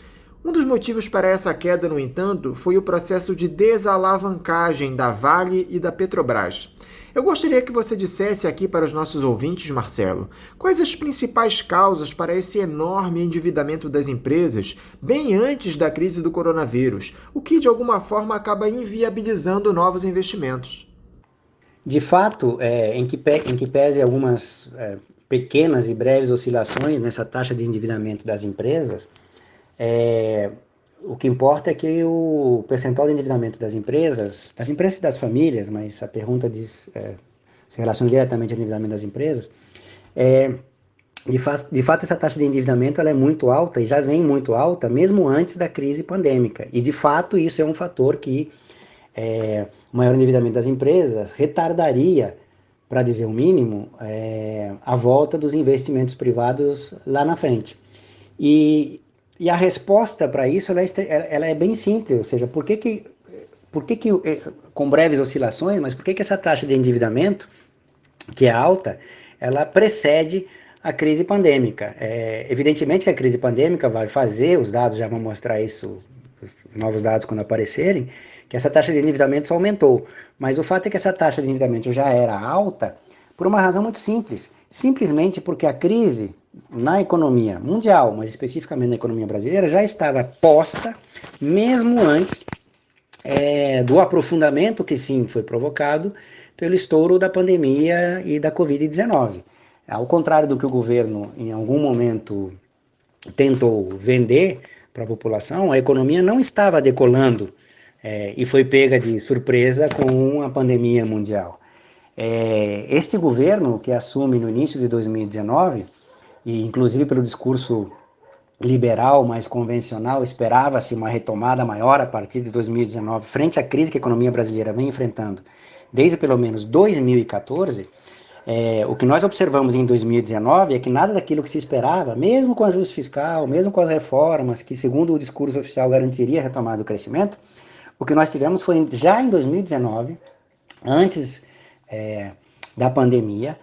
Um dos motivos para essa queda, no entanto, foi o processo de desalavancagem da Vale e da Petrobras. Eu gostaria que você dissesse aqui para os nossos ouvintes, Marcelo, quais as principais causas para esse enorme endividamento das empresas bem antes da crise do coronavírus, o que de alguma forma acaba inviabilizando novos investimentos. De fato, em que pese algumas pequenas e breves oscilações nessa taxa de endividamento das empresas, o que importa é que o percentual de endividamento das empresas e das famílias, mas a pergunta se relaciona diretamente ao endividamento das empresas, de fato essa taxa de endividamento ela é muito alta e já vem muito alta mesmo antes da crise pandêmica. E de fato isso é um fator que o maior endividamento das empresas retardaria, para dizer o mínimo, a volta dos investimentos privados lá na frente. E a resposta para isso ela é bem simples, ou seja, por que com breves oscilações, mas por que essa taxa de endividamento, que é alta, ela precede a crise pandêmica? Evidentemente que a crise pandêmica vai fazer, os dados já vão mostrar isso, os novos dados quando aparecerem, que essa taxa de endividamento só aumentou, mas o fato é que essa taxa de endividamento já era alta por uma razão muito simples, simplesmente porque a crise na economia mundial, mas especificamente na economia brasileira, já estava posta mesmo antes do aprofundamento que sim foi provocado pelo estouro da pandemia e da Covid-19. Ao contrário do que o governo em algum momento tentou vender para a população, a economia não estava decolando e foi pega de surpresa com a pandemia mundial. Este governo que assume no início de 2019, e inclusive pelo discurso liberal, mais convencional, esperava-se uma retomada maior a partir de 2019, frente à crise que a economia brasileira vem enfrentando desde pelo menos 2014, o que nós observamos em 2019 é que nada daquilo que se esperava, mesmo com o ajuste fiscal, mesmo com as reformas, que segundo o discurso oficial garantiria a retomada do crescimento, o que nós tivemos foi já em 2019, antes da pandemia,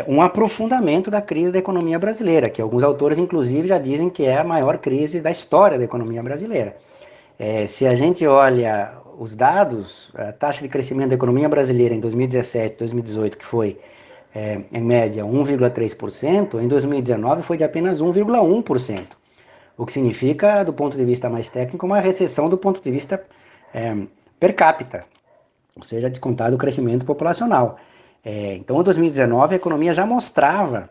um aprofundamento da crise da economia brasileira, que alguns autores, inclusive, já dizem que é a maior crise da história da economia brasileira. Se a gente olha os dados, a taxa de crescimento da economia brasileira em 2017, 2018, que foi, em média, 1,3%, em 2019 foi de apenas 1,1%, o que significa, do ponto de vista mais técnico, uma recessão do ponto de vista per capita, ou seja, descontado o crescimento populacional. Então, em 2019, a economia já mostrava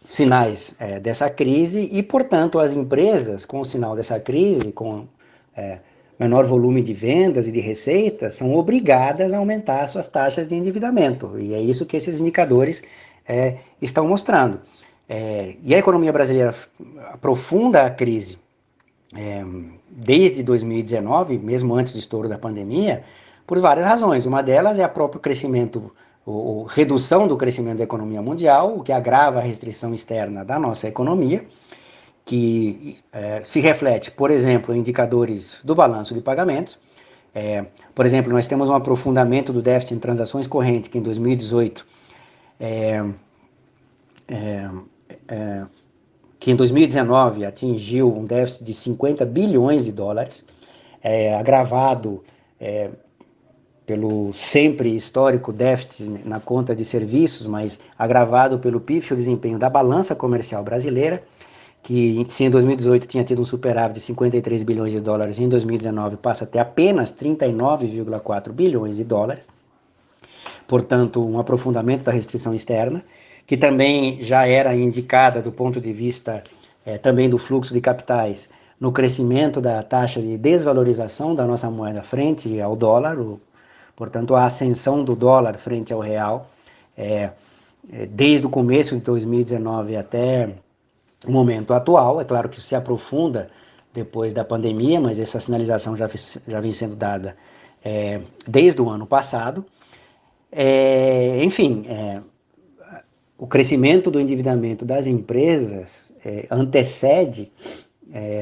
sinais dessa crise e, portanto, as empresas, com o sinal dessa crise, com menor volume de vendas e de receitas, são obrigadas a aumentar suas taxas de endividamento. E é isso que esses indicadores estão mostrando. E a economia brasileira aprofunda a crise desde 2019, mesmo antes do estouro da pandemia, por várias razões. Uma delas é o próprio crescimento, ou redução do crescimento da economia mundial, o que agrava a restrição externa da nossa economia, que se reflete, por exemplo, em indicadores do balanço de pagamentos. Por exemplo, nós temos um aprofundamento do déficit em transações correntes, que em 2018, que em 2019 atingiu um déficit de 50 bilhões de dólares, agravado pelo sempre histórico déficit na conta de serviços, mas agravado pelo pífio desempenho da balança comercial brasileira, que se em 2018 tinha tido um superávit de 53 bilhões de dólares, em 2019 passa a ter apenas 39,4 bilhões de dólares. Portanto, um aprofundamento da restrição externa, que também já era indicada do ponto de vista também do fluxo de capitais, no crescimento da taxa de desvalorização da nossa moeda frente ao dólar, portanto, a ascensão do dólar frente ao real, desde o começo de 2019 até o momento atual. É claro que isso se aprofunda depois da pandemia, mas essa sinalização já vem sendo dada desde o ano passado. O crescimento do endividamento das empresas antecede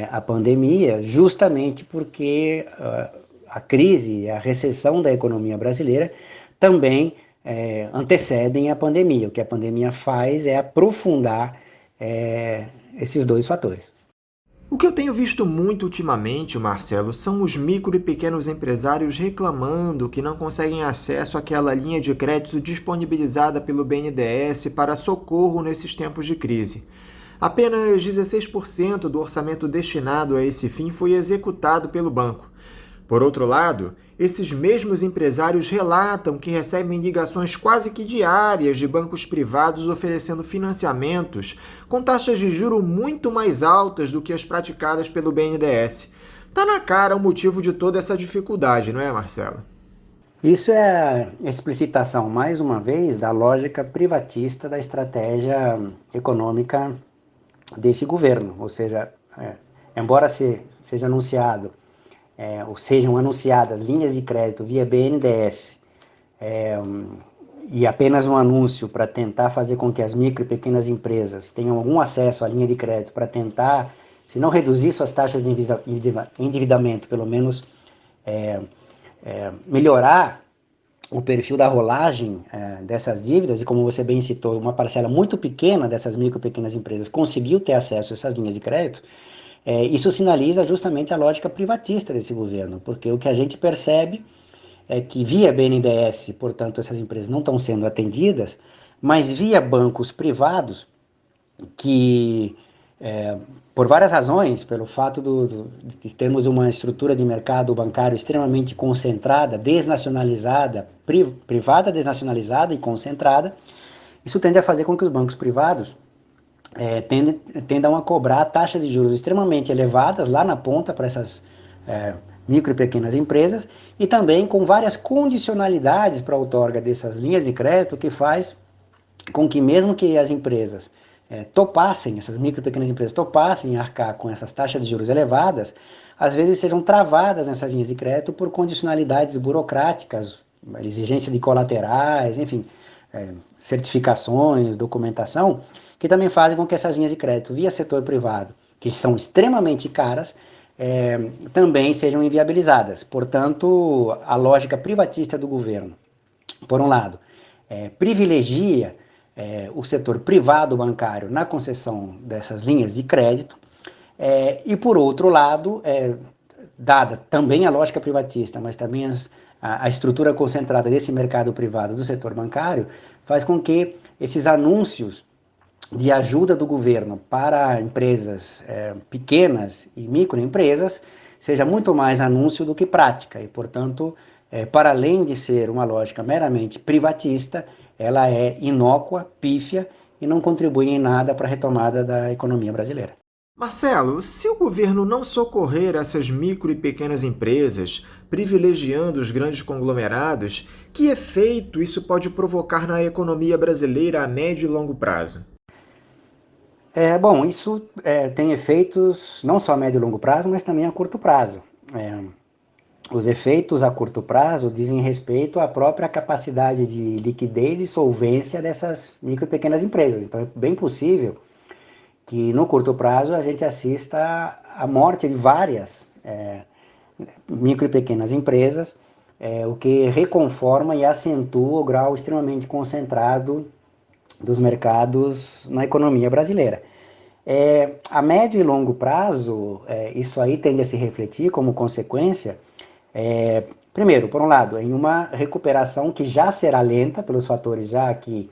a pandemia, justamente porque a crise, a recessão da economia brasileira também antecedem a pandemia. O que a pandemia faz é aprofundar esses dois fatores. O que eu tenho visto muito ultimamente, Marcelo, são os micro e pequenos empresários reclamando que não conseguem acesso àquela linha de crédito disponibilizada pelo BNDES para socorro nesses tempos de crise. Apenas 16% do orçamento destinado a esse fim foi executado pelo banco. Por outro lado, esses mesmos empresários relatam que recebem ligações quase que diárias de bancos privados oferecendo financiamentos com taxas de juros muito mais altas do que as praticadas pelo BNDES. Tá na cara o motivo de toda essa dificuldade, não é, Marcelo? Isso é a explicitação, mais uma vez, da lógica privatista da estratégia econômica desse governo. Ou seja, embora seja anunciado ou sejam anunciadas linhas de crédito via BNDES e apenas um anúncio para tentar fazer com que as micro e pequenas empresas tenham algum acesso à linha de crédito para tentar, se não reduzir suas taxas de endividamento, pelo menos melhorar o perfil da rolagem dessas dívidas, e como você bem citou, uma parcela muito pequena dessas micro e pequenas empresas conseguiu ter acesso a essas linhas de crédito. Isso sinaliza justamente a lógica privatista desse governo, porque o que a gente percebe é que via BNDES, portanto, essas empresas não estão sendo atendidas, mas via bancos privados que, por várias razões, pelo fato de termos uma estrutura de mercado bancário extremamente concentrada, desnacionalizada, privada, desnacionalizada e concentrada, isso tende a fazer com que os bancos privados tendam a cobrar taxas de juros extremamente elevadas lá na ponta para essas micro e pequenas empresas, e também com várias condicionalidades para a outorga dessas linhas de crédito, que faz com que mesmo que as empresas essas micro e pequenas empresas topassem arcar com essas taxas de juros elevadas, às vezes sejam travadas nessas linhas de crédito por condicionalidades burocráticas, exigência de colaterais, enfim, certificações, documentação, que também fazem com que essas linhas de crédito via setor privado, que são extremamente caras, também sejam inviabilizadas. Portanto, a lógica privatista do governo, por um lado, privilegia o setor privado bancário na concessão dessas linhas de crédito, e por outro lado, dada também a lógica privatista, mas também a estrutura concentrada desse mercado privado do setor bancário, faz com que esses anúncios de ajuda do governo para empresas pequenas e microempresas seja muito mais anúncio do que prática, e portanto para além de ser uma lógica meramente privatista, ela é inócua, pífia e não contribui em nada para a retomada da economia brasileira. Marcelo, se o governo não socorrer essas micro e pequenas empresas, privilegiando os grandes conglomerados, que efeito isso pode provocar na economia brasileira a médio e longo prazo? Bom, isso tem efeitos não só a médio e longo prazo, mas também a curto prazo. Os efeitos a curto prazo dizem respeito à própria capacidade de liquidez e solvência dessas micro e pequenas empresas. Então é bem possível que no curto prazo a gente assista à morte de várias micro e pequenas empresas, o que reconforma e acentua o grau extremamente concentrado dos mercados na economia brasileira. A médio e longo prazo, isso aí tende a se refletir como consequência, primeiro, por um lado, em uma recuperação que já será lenta, pelos fatores já aqui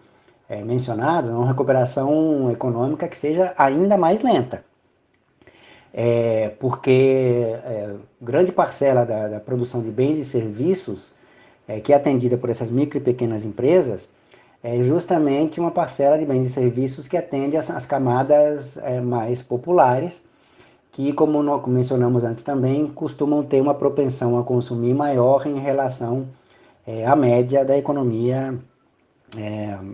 mencionados, uma recuperação econômica que seja ainda mais lenta. Porque grande parcela da produção de bens e serviços que é atendida por essas micro e pequenas empresas é justamente uma parcela de bens e serviços que atende às camadas mais populares, que, como mencionamos antes também, costumam ter uma propensão a consumir maior em relação à média da economia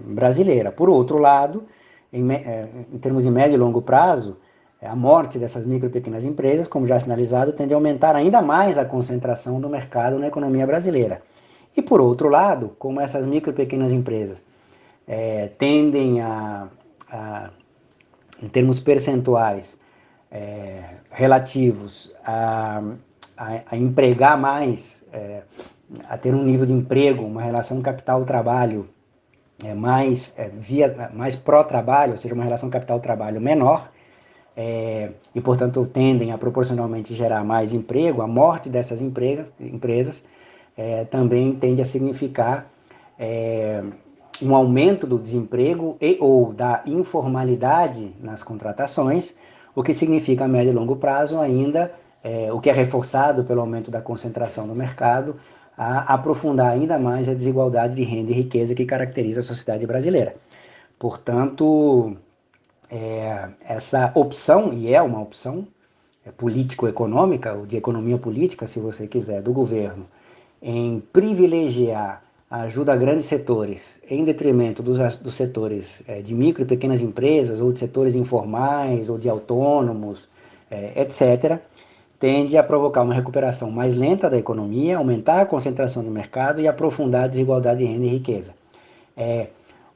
brasileira. Por outro lado, em termos de médio e longo prazo, a morte dessas micro e pequenas empresas, como já sinalizado, tende a aumentar ainda mais a concentração do mercado na economia brasileira. E por outro lado, como essas micro e pequenas empresas tendem em termos percentuais relativos a empregar mais, a ter um nível de emprego, uma relação capital-trabalho mais pró-trabalho, ou seja, uma relação capital-trabalho menor, e, portanto, tendem a proporcionalmente gerar mais emprego, a morte dessas empresas também tende a significar um aumento do desemprego e ou da informalidade nas contratações, o que significa a médio e longo prazo ainda, o que é reforçado pelo aumento da concentração no mercado, a aprofundar ainda mais a desigualdade de renda e riqueza que caracteriza a sociedade brasileira. Portanto, essa opção, e é uma opção político-econômica, ou de economia política, se você quiser, do governo, em privilegiar a ajuda a grandes setores em detrimento dos setores de micro e pequenas empresas, ou de setores informais, ou de autônomos, etc., tende a provocar uma recuperação mais lenta da economia, aumentar a concentração do mercado e aprofundar a desigualdade de renda e riqueza.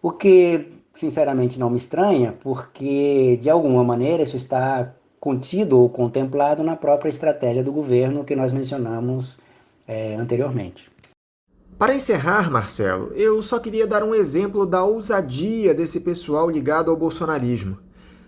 O que, sinceramente, não me estranha, porque, de alguma maneira, isso está contido ou contemplado na própria estratégia do governo que nós mencionamos anteriormente. Para encerrar, Marcelo, eu só queria dar um exemplo da ousadia desse pessoal ligado ao bolsonarismo.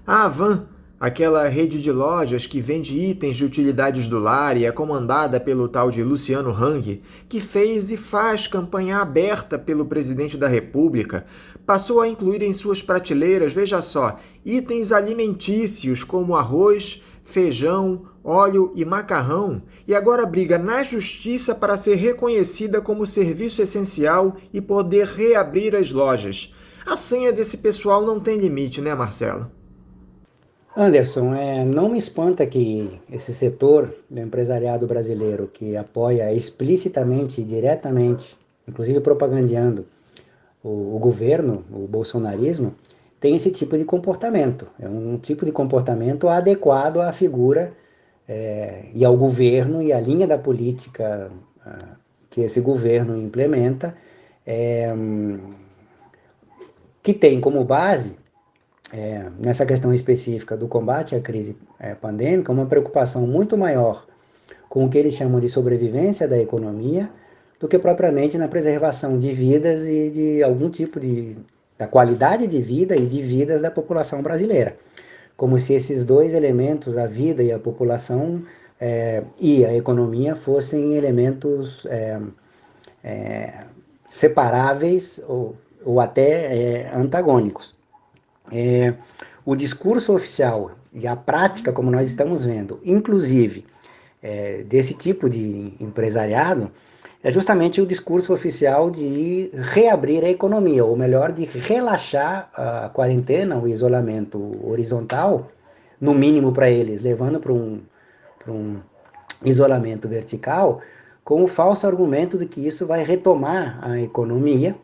A Havan, aquela rede de lojas que vende itens de utilidades do lar e é comandada pelo tal de Luciano Hang, que fez e faz campanha aberta pelo presidente da República, passou a incluir em suas prateleiras, veja só, itens alimentícios como arroz, feijão, óleo e macarrão, e agora briga na justiça para ser reconhecida como serviço essencial e poder reabrir as lojas. A senha desse pessoal não tem limite, né, Marcelo? Anderson, não me espanta que esse setor do empresariado brasileiro que apoia explicitamente e diretamente, inclusive propagandeando o governo, o bolsonarismo, tem esse tipo de comportamento. É um tipo de comportamento adequado à figura e ao governo e à linha da política que esse governo implementa, que tem como base, nessa questão específica do combate à crise pandêmica, uma preocupação muito maior com o que eles chamam de sobrevivência da economia do que propriamente na preservação de vidas e de algum tipo da qualidade de vida e de vidas da população brasileira. Como se esses dois elementos, a vida e a população e a economia, fossem elementos separáveis ou até antagônicos. O discurso oficial e a prática, como nós estamos vendo, inclusive desse tipo de empresariado, é justamente o discurso oficial de reabrir a economia, ou melhor, de relaxar a quarentena, o isolamento horizontal, no mínimo para eles, levando para um isolamento vertical, com o falso argumento de que isso vai retomar a economia,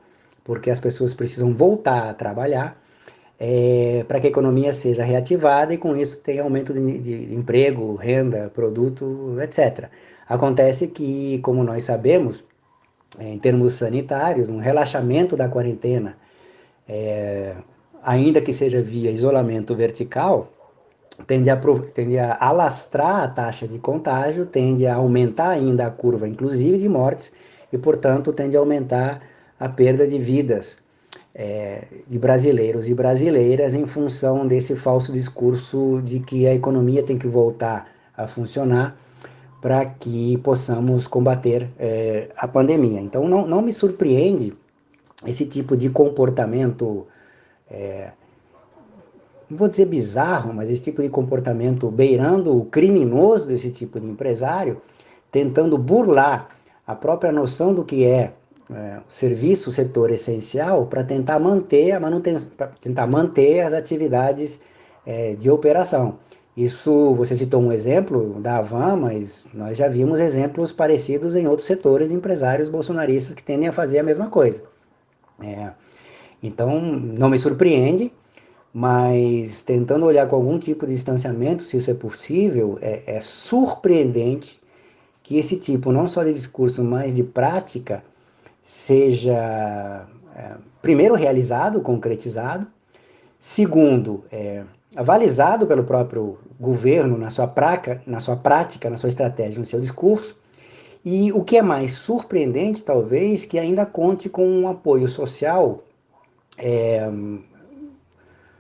porque as pessoas precisam voltar a trabalhar, para que a economia seja reativada e com isso tenha aumento de emprego, renda, produto, etc. Acontece que, como nós sabemos, em termos sanitários, um relaxamento da quarentena, ainda que seja via isolamento vertical, tende a alastrar a taxa de contágio, tende a aumentar ainda a curva, inclusive de mortes, e, portanto, tende a aumentar a perda de vidas de brasileiros e brasileiras em função desse falso discurso de que a economia tem que voltar a funcionar para que possamos combater a pandemia. Então, não me surpreende esse tipo de comportamento, não vou dizer bizarro, mas esse tipo de comportamento beirando o criminoso desse tipo de empresário, tentando burlar a própria noção do que é serviço, setor essencial, para tentar manter as atividades de operação. Isso, você citou um exemplo da Havan, mas nós já vimos exemplos parecidos em outros setores de empresários bolsonaristas que tendem a fazer a mesma coisa. Então, não me surpreende, mas tentando olhar com algum tipo de distanciamento, se isso é possível, é surpreendente que esse tipo, não só de discurso, mas de prática, seja, primeiro, realizado, concretizado, segundo, avalizado pelo próprio governo na sua prática, na sua estratégia, no seu discurso, e o que é mais surpreendente, talvez, que ainda conte com um apoio social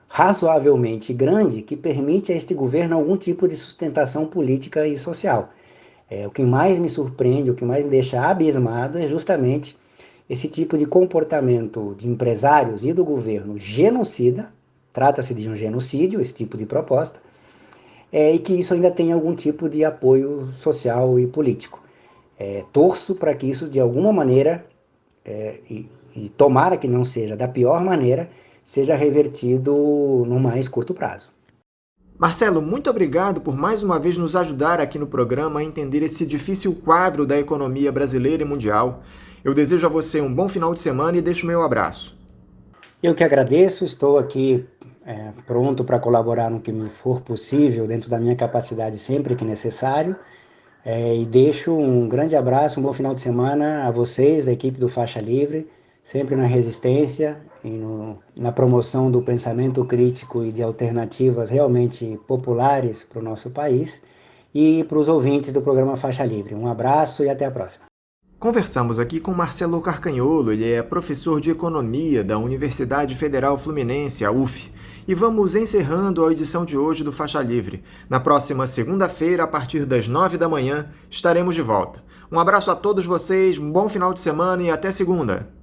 razoavelmente grande, que permite a este governo algum tipo de sustentação política e social. O que mais me surpreende, o que mais me deixa abismado é justamente esse tipo de comportamento de empresários e do governo genocida, trata-se de um genocídio, esse tipo de proposta, e que isso ainda tem algum tipo de apoio social e político. Torço para que isso, de alguma maneira, e tomara que não seja da pior maneira, seja revertido no mais curto prazo. Marcelo, muito obrigado por mais uma vez nos ajudar aqui no programa a entender esse difícil quadro da economia brasileira e mundial. Eu desejo a você um bom final de semana e deixo meu abraço. Eu que agradeço, estou aqui pronto para colaborar no que me for possível, dentro da minha capacidade sempre que necessário. E deixo um grande abraço, um bom final de semana a vocês, a equipe do Faixa Livre, sempre na resistência e na promoção do pensamento crítico e de alternativas realmente populares para o nosso país, e para os ouvintes do programa Faixa Livre. Um abraço e até a próxima. Conversamos aqui com Marcelo Carcanholo, ele é professor de Economia da Universidade Federal Fluminense, a UF. E vamos encerrando a edição de hoje do Faixa Livre. Na próxima segunda-feira, a partir das 9 da manhã, estaremos de volta. Um abraço a todos vocês, um bom final de semana e até segunda!